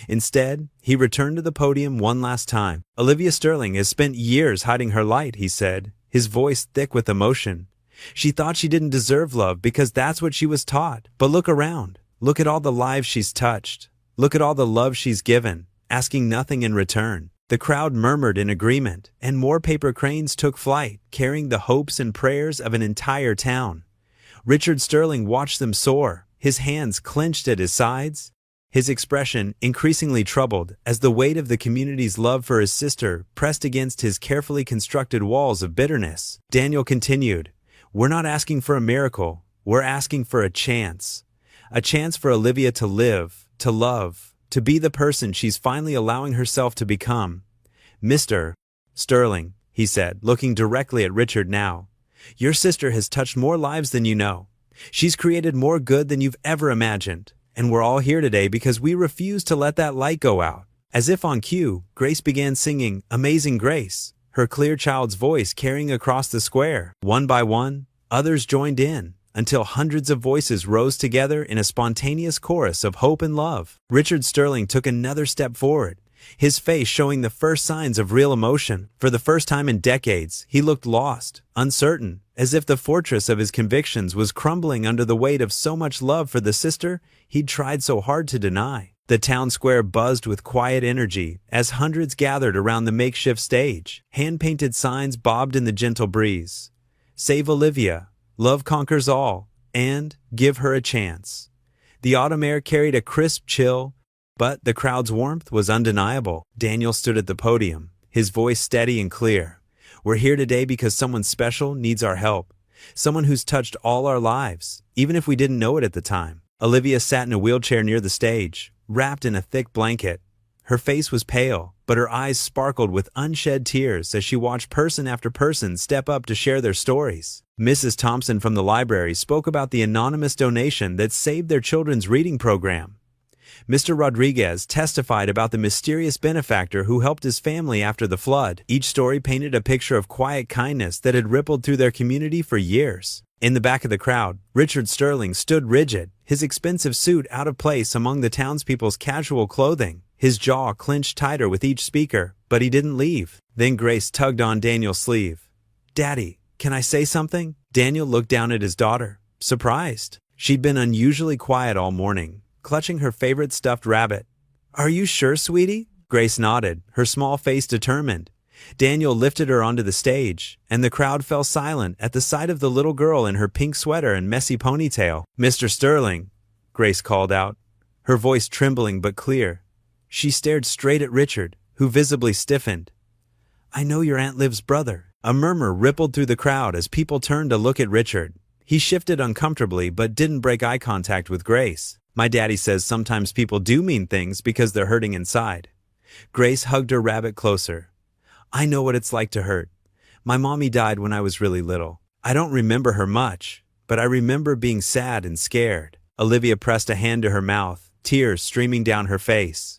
Instead, he returned to the podium one last time. "Olivia Sterling has spent years hiding her light," he said, his voice thick with emotion. "She thought she didn't deserve love because that's what she was taught. But look around. Look at all the lives she's touched. Look at all the love she's given, asking nothing in return." The crowd murmured in agreement, and more paper cranes took flight, carrying the hopes and prayers of an entire town. Richard Sterling watched them soar, his hands clenched at his sides, his expression increasingly troubled as the weight of the community's love for his sister pressed against his carefully constructed walls of bitterness. Daniel continued, "We're not asking for a miracle, we're asking for a chance. A chance for Olivia to live, to love, to be the person she's finally allowing herself to become." "Mr. Sterling," he said, looking directly at Richard now, "your sister has touched more lives than you know. She's created more good than you've ever imagined. And we're all here today because we refuse to let that light go out." As if on cue, Grace began singing Amazing Grace, her clear child's voice carrying across the square. One by one, others joined in, until hundreds of voices rose together in a spontaneous chorus of hope and love. Richard Sterling took another step forward, his face showing the first signs of real emotion. For the first time in decades, he looked lost, uncertain, as if the fortress of his convictions was crumbling under the weight of so much love for the sister he'd tried so hard to deny. The town square buzzed with quiet energy as hundreds gathered around the makeshift stage. Hand-painted signs bobbed in the gentle breeze. "Save Olivia, love conquers all," and "Give her a chance." The autumn air carried a crisp chill, but the crowd's warmth was undeniable. Daniel stood at the podium, his voice steady and clear. "We're here today because someone special needs our help. Someone who's touched all our lives, even if we didn't know it at the time." Olivia sat in a wheelchair near the stage, wrapped in a thick blanket. Her face was pale, but her eyes sparkled with unshed tears as she watched person after person step up to share their stories. Mrs. Thompson from the library spoke about the anonymous donation that saved their children's reading program. Mr. Rodriguez testified about the mysterious benefactor who helped his family after the flood. Each story painted a picture of quiet kindness that had rippled through their community for years. In the back of the crowd, Richard Sterling stood rigid, his expensive suit out of place among the townspeople's casual clothing. His jaw clenched tighter with each speaker, but he didn't leave. Then Grace tugged on Daniel's sleeve. "Daddy, can I say something?" Daniel looked down at his daughter, surprised. She'd been unusually quiet all morning, clutching her favorite stuffed rabbit. "Are you sure, sweetie?" Grace nodded, her small face determined. Daniel lifted her onto the stage, and the crowd fell silent at the sight of the little girl in her pink sweater and messy ponytail. "Mr. Sterling," Grace called out, her voice trembling but clear, She stared straight at Richard, who visibly stiffened. "I know you're Aunt Liv's brother." A murmur rippled through the crowd as people turned to look at Richard. He shifted uncomfortably but didn't break eye contact with Grace. "My daddy says sometimes people do mean things because they're hurting inside." Grace hugged her rabbit closer. "I know what it's like to hurt. My mommy died when I was really little. I don't remember her much, but I remember being sad and scared." Olivia pressed a hand to her mouth, tears streaming down her face.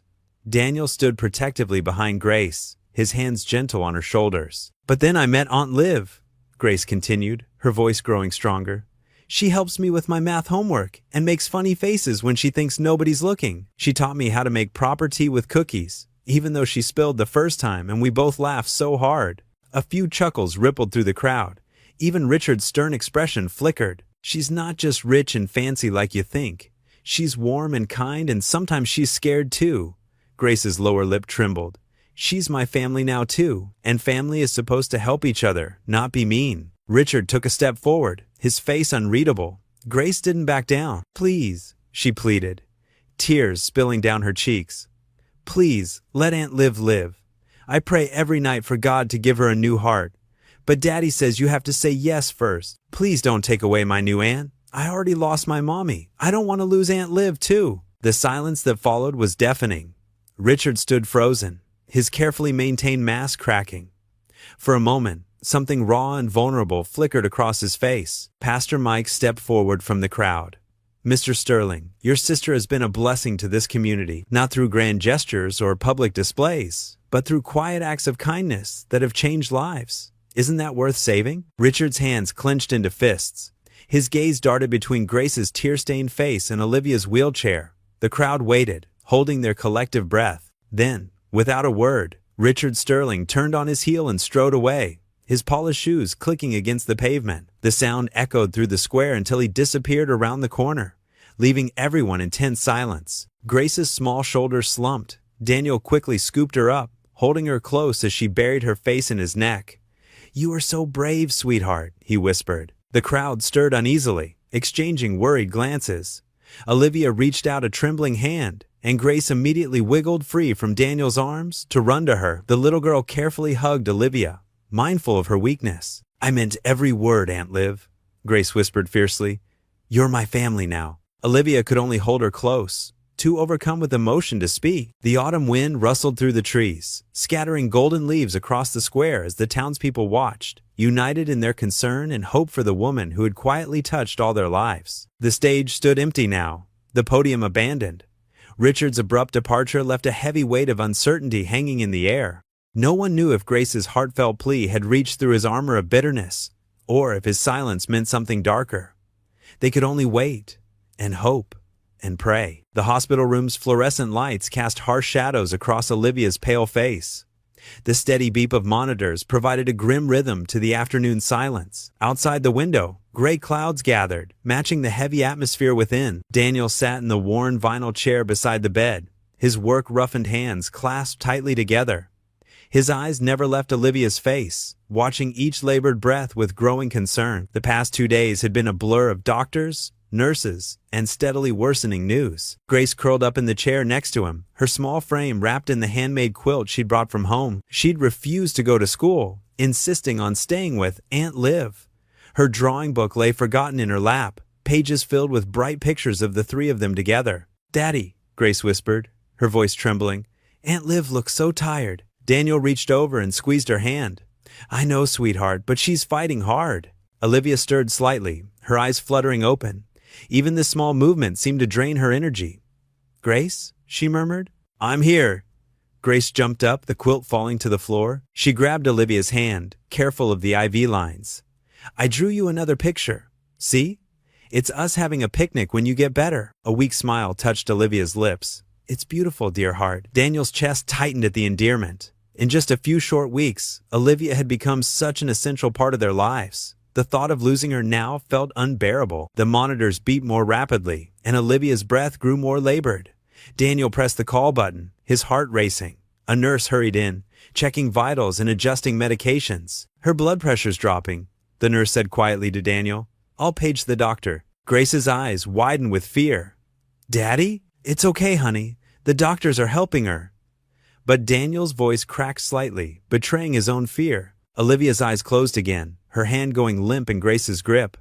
Daniel stood protectively behind Grace, his hands gentle on her shoulders. "But then I met Aunt Liv," Grace continued, her voice growing stronger. "She helps me with my math homework and makes funny faces when she thinks nobody's looking. She taught me how to make proper tea with cookies, even though she spilled the first time and we both laughed so hard." A few chuckles rippled through the crowd. Even Richard's stern expression flickered. "She's not just rich and fancy like you think. She's warm and kind, and sometimes she's scared too." Grace's lower lip trembled. "She's my family now too, and family is supposed to help each other, not be mean." Richard took a step forward, his face unreadable. Grace didn't back down. "Please," she pleaded, tears spilling down her cheeks. "Please, let Aunt Liv live. I pray every night for God to give her a new heart. But Daddy says you have to say yes first. Please don't take away my new aunt. I already lost my mommy. I don't want to lose Aunt Liv too." The silence that followed was deafening. Richard stood frozen, his carefully maintained mask cracking. For a moment, something raw and vulnerable flickered across his face. Pastor Mike stepped forward from the crowd. "Mr. Sterling, your sister has been a blessing to this community, not through grand gestures or public displays, but through quiet acts of kindness that have changed lives. Isn't that worth saving?" Richard's hands clenched into fists. His gaze darted between Grace's tear-stained face and Olivia's wheelchair. The crowd waited, holding their collective breath. Then, without a word, Richard Sterling turned on his heel and strode away, his polished shoes clicking against the pavement. The sound echoed through the square until he disappeared around the corner, leaving everyone in tense silence. Grace's small shoulders slumped. Daniel quickly scooped her up, holding her close as she buried her face in his neck. "You are so brave, sweetheart," he whispered. The crowd stirred uneasily, exchanging worried glances. Olivia reached out a trembling hand, and Grace immediately wiggled free from Daniel's arms to run to her. The little girl carefully hugged Olivia, mindful of her weakness. "I meant every word, Aunt Liv," Grace whispered fiercely. "You're my family now." Olivia could only hold her close, too overcome with emotion to speak. The autumn wind rustled through the trees, scattering golden leaves across the square as the townspeople watched, united in their concern and hope for the woman who had quietly touched all their lives. The stage stood empty now, the podium abandoned. Richard's abrupt departure left a heavy weight of uncertainty hanging in the air. No one knew if Grace's heartfelt plea had reached through his armor of bitterness, or if his silence meant something darker. They could only wait, and hope, and pray. The hospital room's fluorescent lights cast harsh shadows across Olivia's pale face. The steady beep of monitors provided a grim rhythm to the afternoon silence. Outside the window, gray clouds gathered, matching the heavy atmosphere within. Daniel sat in the worn vinyl chair beside the bed, his work-roughened hands clasped tightly together. His eyes never left Olivia's face, watching each labored breath with growing concern. The past 2 days had been a blur of doctors, nurses, and steadily worsening news. Grace curled up in the chair next to him, her small frame wrapped in the handmade quilt she'd brought from home. She'd refused to go to school, insisting on staying with Aunt Liv. Her drawing book lay forgotten in her lap, pages filled with bright pictures of the three of them together. "Daddy," Grace whispered, her voice trembling, "Aunt Liv looks so tired." Daniel reached over and squeezed her hand. "I know, sweetheart, but she's fighting hard." Olivia stirred slightly, her eyes fluttering open. Even this small movement seemed to drain her energy. "Grace?" she murmured. "I'm here." Grace jumped up, the quilt falling to the floor. She grabbed Olivia's hand, careful of the IV lines. "I drew you another picture. See? It's us having a picnic when you get better." A weak smile touched Olivia's lips. "It's beautiful, dear heart." Daniel's chest tightened at the endearment. In just a few short weeks, Olivia had become such an essential part of their lives. The thought of losing her now felt unbearable. The monitors beat more rapidly, and Olivia's breath grew more labored. Daniel pressed the call button, his heart racing. A nurse hurried in, checking vitals and adjusting medications. "Her blood pressure's dropping," the nurse said quietly to Daniel. "I'll page the doctor." Grace's eyes widened with fear. "Daddy? It's okay, honey. The doctors are helping her. But Daniel's voice cracked slightly, betraying his own fear. Olivia's eyes closed again, her hand going limp in Grace's grip.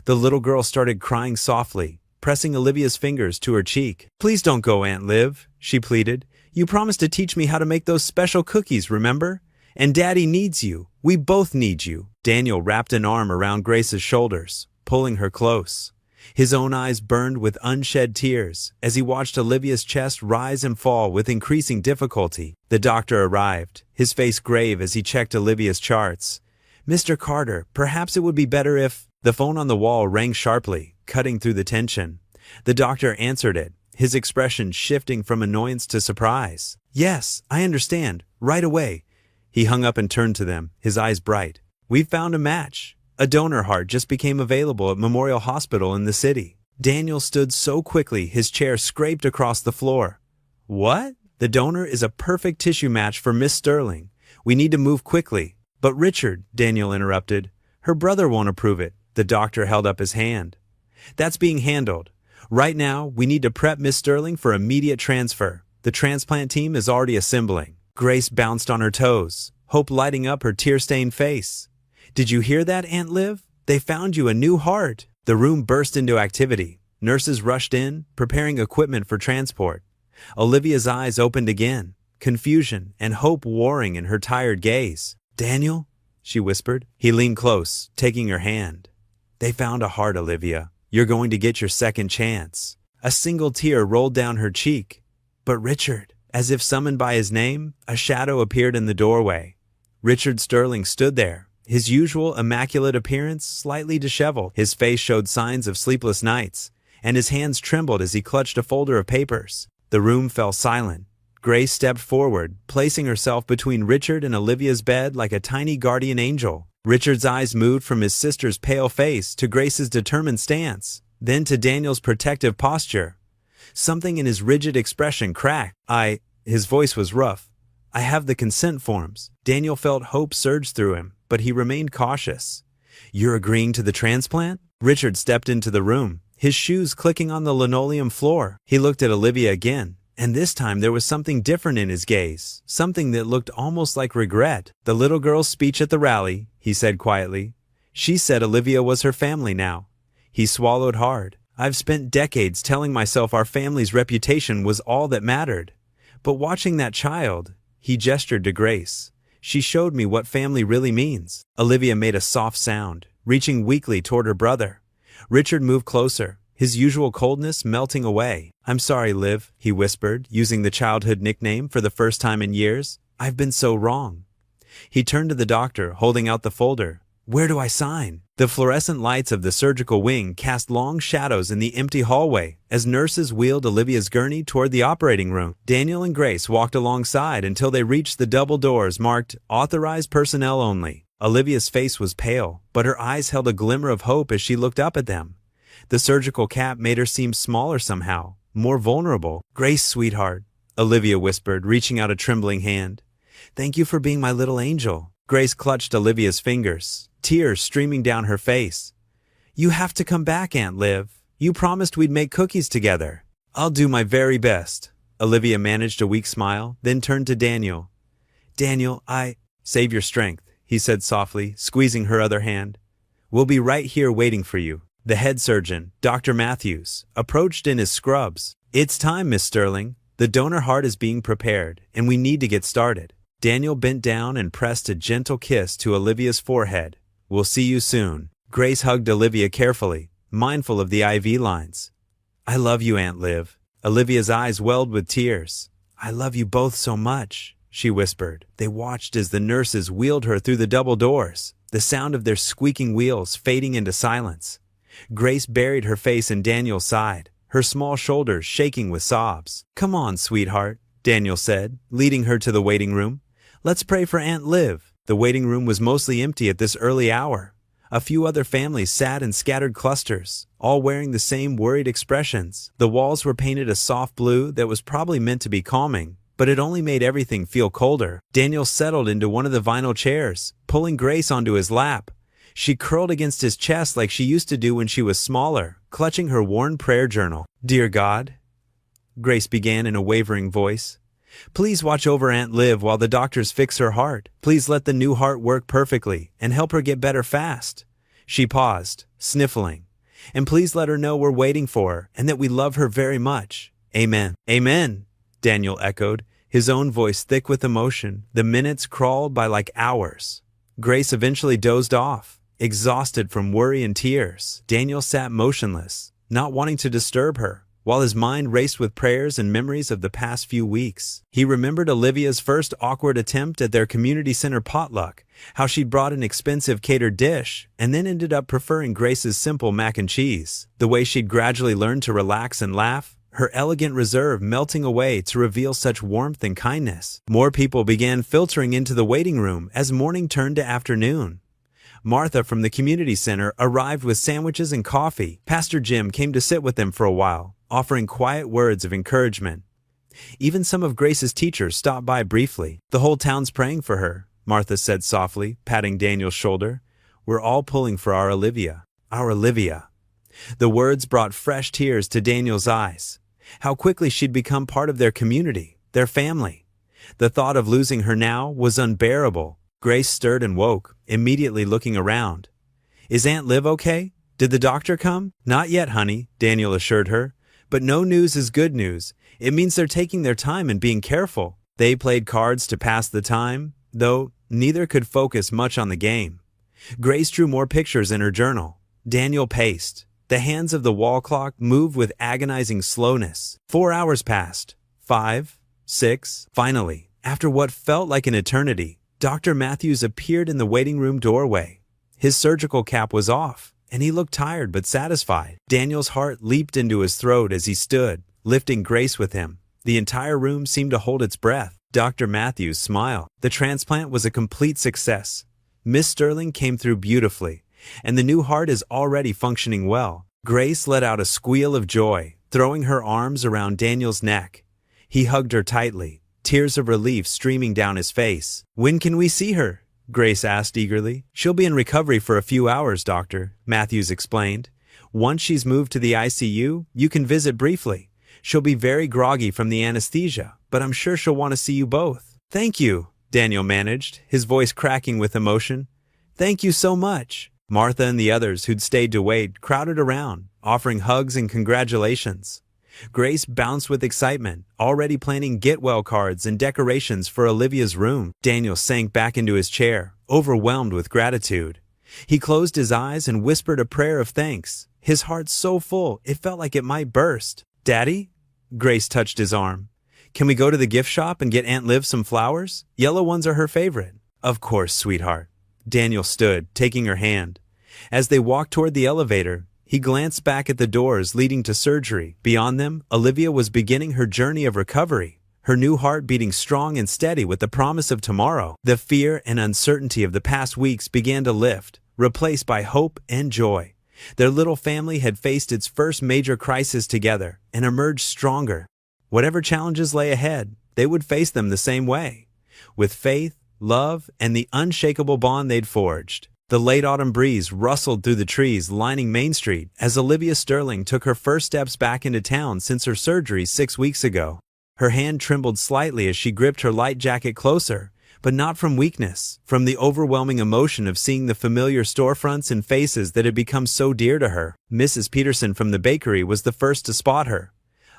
The little girl started crying softly, pressing Olivia's fingers to her cheek. "Please don't go, Aunt Liv," she pleaded. "You promised to teach me how to make those special cookies, remember? And Daddy needs you. We both need you." Daniel wrapped an arm around Grace's shoulders, pulling her close. His own eyes burned with unshed tears as he watched Olivia's chest rise and fall with increasing difficulty. The doctor arrived, his face grave as he checked Olivia's charts. "Mr. Carter, perhaps it would be better if—" The phone on the wall rang sharply, cutting through the tension. The doctor answered it, his expression shifting from annoyance to surprise. "Yes, I understand. Right away." He hung up and turned to them, his eyes bright. "We've found a match. A donor heart just became available at Memorial Hospital in the city." Daniel stood so quickly his chair scraped across the floor. "What?" "The donor is a perfect tissue match for Miss Sterling. We need to move quickly." "But Richard," Daniel interrupted, "her brother won't approve it." The doctor held up his hand. "That's being handled. Right now, we need to prep Miss Sterling for immediate transfer. The transplant team is already assembling." Grace bounced on her toes, hope lighting up her tear-stained face. "Did you hear that, Aunt Liv? They found you a new heart." The room burst into activity. Nurses rushed in, preparing equipment for transport. Olivia's eyes opened again, confusion and hope warring in her tired gaze. "Daniel?" she whispered. He leaned close, taking her hand. "They found a heart, Olivia. You're going to get your second chance." A single tear rolled down her cheek. "But Richard," as if summoned by his name, a shadow appeared in the doorway. Richard Sterling stood there, his usual immaculate appearance slightly disheveled. His face showed signs of sleepless nights, and his hands trembled as he clutched a folder of papers. The room fell silent. Grace stepped forward, placing herself between Richard and Olivia's bed like a tiny guardian angel. Richard's eyes moved from his sister's pale face to Grace's determined stance, then to Daniel's protective posture. Something in his rigid expression cracked. His voice was rough. "I have the consent forms." Daniel felt hope surge through him, but he remained cautious. "You're agreeing to the transplant?" Richard stepped into the room, his shoes clicking on the linoleum floor. He looked at Olivia again, and this time there was something different in his gaze, something that looked almost like regret. "The little girl's speech at the rally," he said quietly. "She said Olivia was her family now." He swallowed hard. "I've spent decades telling myself our family's reputation was all that mattered. But watching that child," he gestured to Grace, "she showed me what family really means." Olivia made a soft sound, reaching weakly toward her brother. Richard moved closer, his usual coldness melting away. "I'm sorry, Liv," he whispered, using the childhood nickname for the first time in years. "I've been so wrong." He turned to the doctor, holding out the folder. "Where do I sign?" The fluorescent lights of the surgical wing cast long shadows in the empty hallway as nurses wheeled Olivia's gurney toward the operating room. Daniel and Grace walked alongside until they reached the double doors marked "Authorized Personnel Only." Olivia's face was pale, but her eyes held a glimmer of hope as she looked up at them. The surgical cap made her seem smaller somehow, more vulnerable. "Grace, sweetheart," Olivia whispered, reaching out a trembling hand. "Thank you for being my little angel." Grace clutched Olivia's fingers, tears streaming down her face. "You have to come back, Aunt Liv. You promised we'd make cookies together." "I'll do my very best." Olivia managed a weak smile, then turned to Daniel. "Daniel, save your strength," he said softly, squeezing her other hand. "We'll be right here waiting for you." The head surgeon, Dr. Matthews, approached in his scrubs. "It's time, Miss Sterling. The donor heart is being prepared, and we need to get started." Daniel bent down and pressed a gentle kiss to Olivia's forehead. "We'll see you soon." Grace hugged Olivia carefully, mindful of the IV lines. "I love you, Aunt Liv." Olivia's eyes welled with tears. "I love you both so much," she whispered. They watched as the nurses wheeled her through the double doors, the sound of their squeaking wheels fading into silence. Grace buried her face in Daniel's side, her small shoulders shaking with sobs. "Come on, sweetheart," Daniel said, leading her to the waiting room. "Let's pray for Aunt Liv." The waiting room was mostly empty at this early hour. A few other families sat in scattered clusters, all wearing the same worried expressions. The walls were painted a soft blue that was probably meant to be calming, but it only made everything feel colder. Daniel settled into one of the vinyl chairs, pulling Grace onto his lap. She curled against his chest like she used to do when she was smaller, clutching her worn prayer journal. "Dear God, Grace began in a wavering voice. Please watch over Aunt Liv while the doctors fix her heart. Please let the new heart work perfectly and help her get better fast. She paused, sniffling. And please let her know we're waiting for her and that we love her very much. Amen. Amen, Daniel echoed, his own voice thick with emotion. The minutes crawled by like hours. Grace eventually dozed off, exhausted from worry and tears. Daniel sat motionless, not wanting to disturb her, while his mind raced with prayers and memories of the past few weeks. He remembered Olivia's first awkward attempt at their community center potluck, how she'd brought an expensive catered dish, and then ended up preferring Grace's simple mac and cheese. The way she'd gradually learned to relax and laugh, her elegant reserve melting away to reveal such warmth and kindness. More people began filtering into the waiting room as morning turned to afternoon. Martha from the community center arrived with sandwiches and coffee. Pastor Jim came to sit with them for a while, offering quiet words of encouragement. Even some of Grace's teachers stopped by briefly. The whole town's praying for her, Martha said softly, patting Daniel's shoulder. We're all pulling for our Olivia. Our Olivia. The words brought fresh tears to Daniel's eyes. How quickly she'd become part of their community, their family. The thought of losing her now was unbearable. Grace stirred and woke, immediately looking around. Is Aunt Liv okay? Did the doctor come? Not yet, honey, Daniel assured her. But no news is good news. It means they're taking their time and being careful. They played cards to pass the time, though neither could focus much on the game. Grace drew more pictures in her journal. Daniel paced. The hands of the wall clock moved with agonizing slowness. 4 hours passed. 5, 6. Finally, after what felt like an eternity, Dr. Matthews appeared in the waiting room doorway. His surgical cap was off, and he looked tired but satisfied. Daniel's heart leaped into his throat as he stood, lifting Grace with him. The entire room seemed to hold its breath. Dr. Matthews smiled. The transplant was a complete success. Miss Sterling came through beautifully, and the new heart is already functioning well. Grace let out a squeal of joy, throwing her arms around Daniel's neck. He hugged her tightly, tears of relief streaming down his face. When can we see her? Grace asked eagerly. She'll be in recovery for a few hours, Doctor, Matthews explained. Once she's moved to the ICU, you can visit briefly. She'll be very groggy from the anesthesia, but I'm sure she'll want to see you both. Thank you, Daniel managed, his voice cracking with emotion. Thank you so much. Martha and the others who'd stayed to wait crowded around, offering hugs and congratulations. Grace bounced with excitement, already planning get-well cards and decorations for Olivia's room. Daniel sank back into his chair, overwhelmed with gratitude. He closed his eyes and whispered a prayer of thanks, his heart so full it felt like it might burst. Daddy? Grace touched his arm. Can we go to the gift shop and get Aunt Liv some flowers? Yellow ones are her favorite. Of course, sweetheart. Daniel stood, taking her hand. As they walked toward the elevator, he glanced back at the doors leading to surgery. Beyond them, Olivia was beginning her journey of recovery, her new heart beating strong and steady with the promise of tomorrow. The fear and uncertainty of the past weeks began to lift, replaced by hope and joy. Their little family had faced its first major crisis together and emerged stronger. Whatever challenges lay ahead, they would face them the same way, with faith, love, and the unshakable bond they'd forged. The late autumn breeze rustled through the trees lining Main Street as Olivia Sterling took her first steps back into town since her surgery 6 weeks ago. Her hand trembled slightly as she gripped her light jacket closer, but not from weakness, from the overwhelming emotion of seeing the familiar storefronts and faces that had become so dear to her. Mrs. Peterson from the bakery was the first to spot her.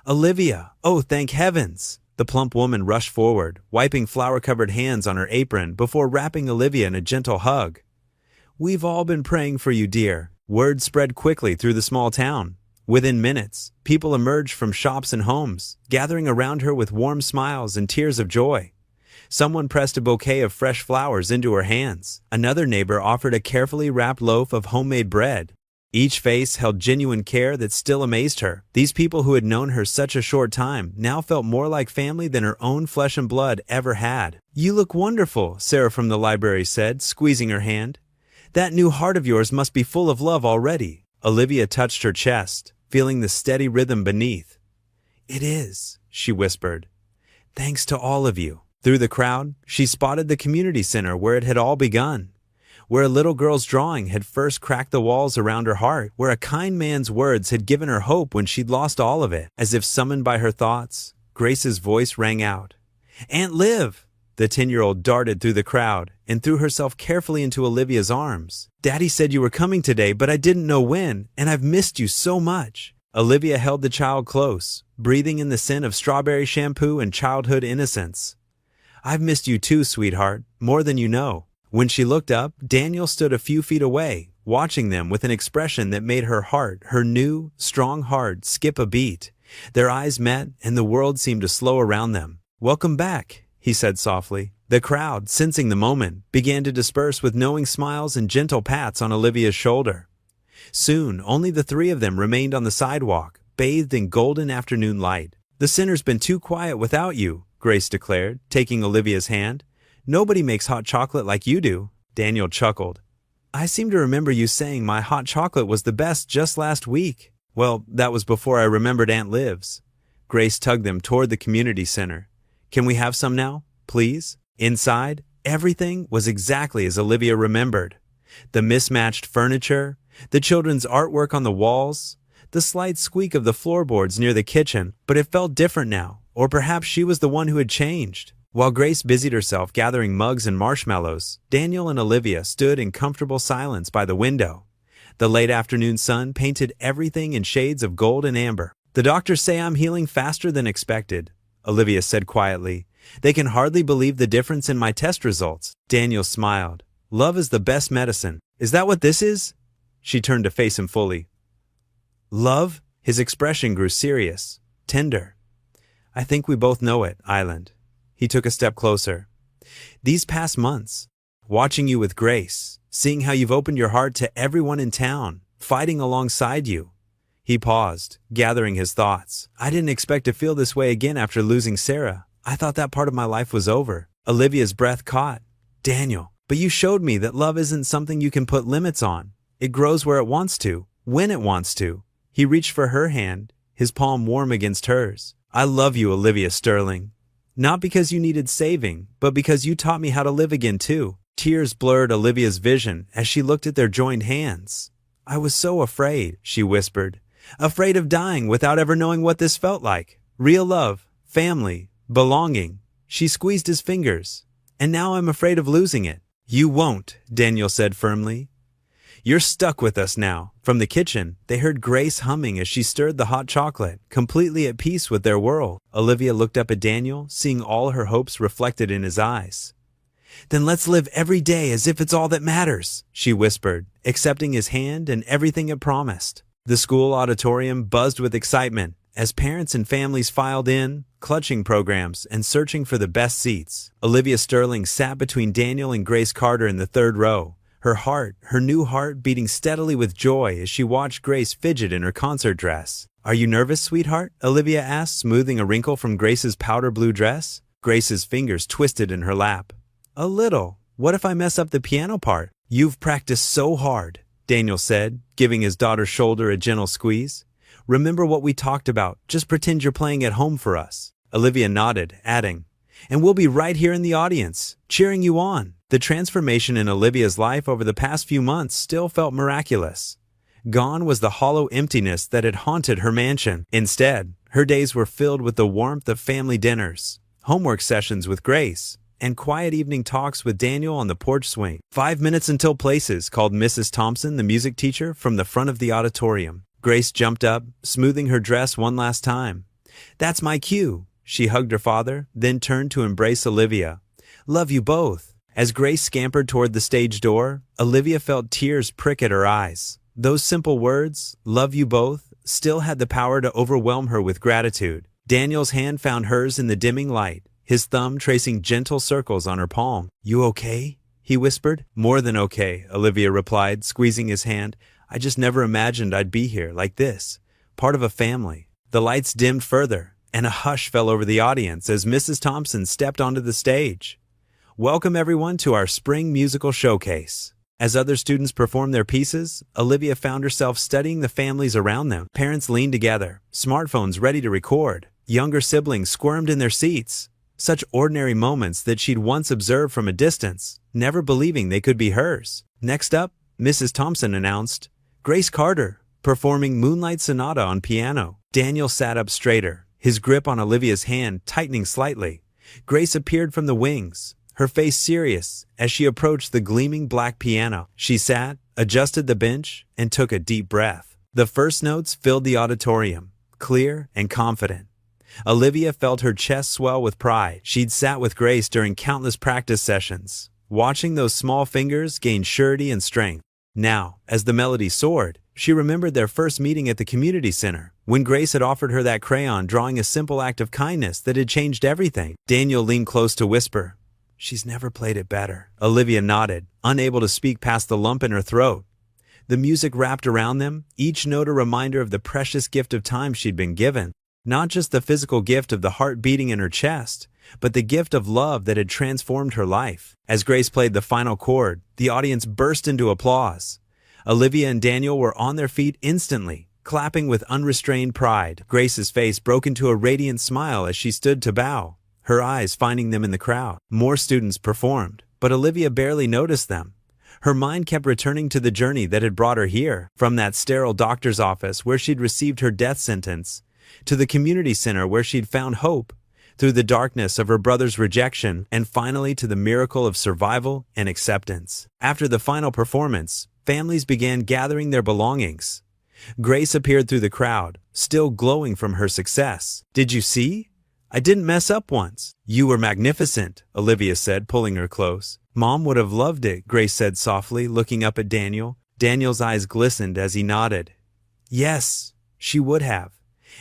Olivia! Oh, thank heavens! The plump woman rushed forward, wiping flour-covered hands on her apron before wrapping Olivia in a gentle hug. We've all been praying for you, dear. Word spread quickly through the small town. Within minutes, people emerged from shops and homes, gathering around her with warm smiles and tears of joy. Someone pressed a bouquet of fresh flowers into her hands. Another neighbor offered a carefully wrapped loaf of homemade bread. Each face held genuine care that still amazed her. These people who had known her such a short time now felt more like family than her own flesh and blood ever had. You look wonderful, Sarah from the library said, squeezing her hand. That new heart of yours must be full of love already. Olivia touched her chest, feeling the steady rhythm beneath. It is, she whispered. Thanks to all of you. Through the crowd, she spotted the community center where it had all begun. where a little girl's drawing had first cracked the walls around her heart, where a kind man's words had given her hope when she'd lost all of it. As if summoned by her thoughts, Grace's voice rang out. "Aunt Liv!" The 10-year-old darted through the crowd and threw herself carefully into Olivia's arms. "Daddy said you were coming today, but I didn't know when, and I've missed you so much." Olivia held the child close, breathing in the scent of strawberry shampoo and childhood innocence. "I've missed you too, sweetheart, more than you know." When she looked up, Daniel stood a few feet away, watching them with an expression that made her heart, her new, strong heart, skip a beat. Their eyes met, and the world seemed to slow around them. "Welcome back," he said softly. The crowd, sensing the moment, began to disperse with knowing smiles and gentle pats on Olivia's shoulder. Soon, only the three of them remained on the sidewalk, bathed in golden afternoon light. "The center's been too quiet without you," Grace declared, taking Olivia's hand. "Nobody makes hot chocolate like you do." Daniel chuckled. "I seem to remember you saying my hot chocolate was the best just last week." "Well, that was before I remembered Aunt Liv's." Grace tugged them toward the community center. "Can we have some now, please?" Inside, everything was exactly as Olivia remembered. The mismatched furniture, the children's artwork on the walls, the slight squeak of the floorboards near the kitchen, but it felt different now, or perhaps she was the one who had changed. While Grace busied herself gathering mugs and marshmallows, Daniel and Olivia stood in comfortable silence by the window. The late afternoon sun painted everything in shades of gold and amber. "The doctors say I'm healing faster than expected," Olivia said quietly. "They can hardly believe the difference in my test results." Daniel smiled. "Love is the best medicine. Is that what this is?" She turned to face him fully. "Love?" His expression grew serious, tender. "I think we both know it, Island." He took a step closer. "These past months, watching you with Grace, seeing how you've opened your heart to everyone in town, fighting alongside you." He paused, gathering his thoughts. "I didn't expect to feel this way again after losing Sarah. I thought that part of my life was over." Olivia's breath caught. "Daniel, but you showed me that love isn't something you can put limits on. It grows where it wants to, when it wants to." He reached for her hand, his palm warm against hers. "I love you, Olivia Sterling. Not because you needed saving, but because you taught me how to live again too." Tears blurred Olivia's vision as she looked at their joined hands. "I was so afraid," she whispered. "Afraid of dying without ever knowing what this felt like. Real love, family, belonging." She squeezed his fingers. "And now I'm afraid of losing it." "You won't," Daniel said firmly. "You're stuck with us now." From the kitchen, they heard Grace humming as she stirred the hot chocolate, completely at peace with their world. Olivia looked up at Daniel, seeing all her hopes reflected in his eyes. "Then let's live every day as if it's all that matters," she whispered, accepting his hand and everything it promised. The school auditorium buzzed with excitement as parents and families filed in, clutching programs and searching for the best seats. Olivia Sterling sat between Daniel and Grace Carter in the third row, her new heart beating steadily with joy as she watched Grace fidget in her concert dress. "Are you nervous, sweetheart?" Olivia asked, smoothing a wrinkle from Grace's powder blue dress. Grace's fingers twisted in her lap. "A little. What if I mess up the piano part?" "You've practiced so hard," Daniel said, giving his daughter's shoulder a gentle squeeze. "Remember what we talked about. Just pretend you're playing at home for us." Olivia nodded, adding, "And we'll be right here in the audience, cheering you on." The transformation in Olivia's life over the past few months still felt miraculous. Gone was the hollow emptiness that had haunted her mansion. Instead, her days were filled with the warmth of family dinners, homework sessions with Grace, and quiet evening talks with Daniel on the porch swing. 5 minutes until places, called Mrs. Thompson, the music teacher, from the front of the auditorium. Grace jumped up, smoothing her dress one last time. "That's my cue." She hugged her father, then turned to embrace Olivia. "Love you both." As Grace scampered toward the stage door, Olivia felt tears prick at her eyes. Those simple words, "love you both," still had the power to overwhelm her with gratitude. Daniel's hand found hers in the dimming light, his thumb tracing gentle circles on her palm. "You okay?" he whispered. "More than okay," Olivia replied, squeezing his hand. "I just never imagined I'd be here, like this, part of a family." The lights dimmed further, and a hush fell over the audience as Mrs. Thompson stepped onto the stage. "Welcome everyone to our spring musical showcase." As other students performed their pieces, Olivia found herself studying the families around them. Parents leaned together, smartphones ready to record. Younger siblings squirmed in their seats. Such ordinary moments that she'd once observed from a distance, never believing they could be hers. Next up, Mrs. Thompson announced, Grace Carter, performing Moonlight Sonata on piano. Daniel sat up straighter, his grip on Olivia's hand tightening slightly. Grace appeared from the wings, her face serious, as she approached the gleaming black piano. She sat, adjusted the bench, and took a deep breath. The first notes filled the auditorium, clear and confident. Olivia felt her chest swell with pride. She'd sat with Grace during countless practice sessions, watching those small fingers gain surety and strength. Now, as the melody soared, she remembered their first meeting at the community center, when Grace had offered her that crayon drawing a simple act of kindness that had changed everything. Daniel leaned close to whisper, "She's never played it better." Olivia nodded, unable to speak past the lump in her throat. The music wrapped around them, each note a reminder of the precious gift of time she'd been given. Not just the physical gift of the heart beating in her chest, but the gift of love that had transformed her life. As Grace played the final chord, the audience burst into applause. Olivia and Daniel were on their feet instantly, clapping with unrestrained pride. Grace's face broke into a radiant smile as she stood to bow, her eyes finding them in the crowd. More students performed, but Olivia barely noticed them. Her mind kept returning to the journey that had brought her here, from that sterile doctor's office where she'd received her death sentence, to the community center where she'd found hope, through the darkness of her brother's rejection, and finally to the miracle of survival and acceptance. After the final performance, families began gathering their belongings. Grace appeared through the crowd, still glowing from her success. "Did you see? I didn't mess up once." "You were magnificent," Olivia said, pulling her close. "Mom would have loved it," Grace said softly, looking up at Daniel. Daniel's eyes glistened as he nodded. "Yes, she would have.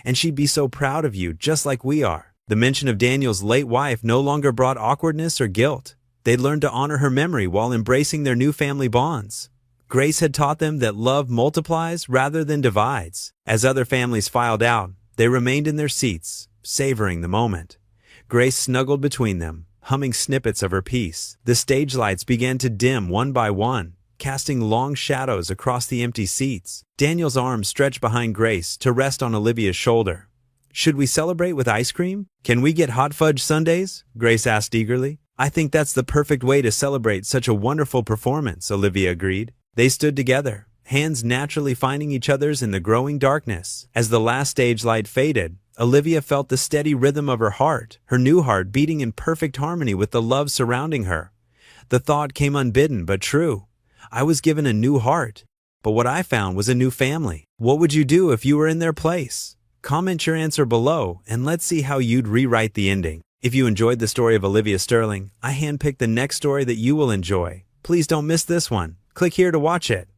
And she'd be so proud of you, just like we are." The mention of Daniel's late wife no longer brought awkwardness or guilt. They'd learned to honor her memory while embracing their new family bonds. Grace had taught them that love multiplies rather than divides. As other families filed out, they remained in their seats, savoring the moment. Grace snuggled between them, humming snippets of her piece. The stage lights began to dim one by one, casting long shadows across the empty seats. Daniel's arm stretched behind Grace to rest on Olivia's shoulder. "Should we celebrate with ice cream? Can we get hot fudge sundaes?" Grace asked eagerly. "I think that's the perfect way to celebrate such a wonderful performance," Olivia agreed. They stood together, hands naturally finding each other's in the growing darkness. As the last stage light faded, Olivia felt the steady rhythm of her heart, her new heart beating in perfect harmony with the love surrounding her. The thought came unbidden but true. "I was given a new heart, but what I found was a new family." What would you do if you were in their place? Comment your answer below, and let's see how you'd rewrite the ending. If you enjoyed the story of Olivia Sterling, I handpicked the next story that you will enjoy. Please don't miss this one. Click here to watch it.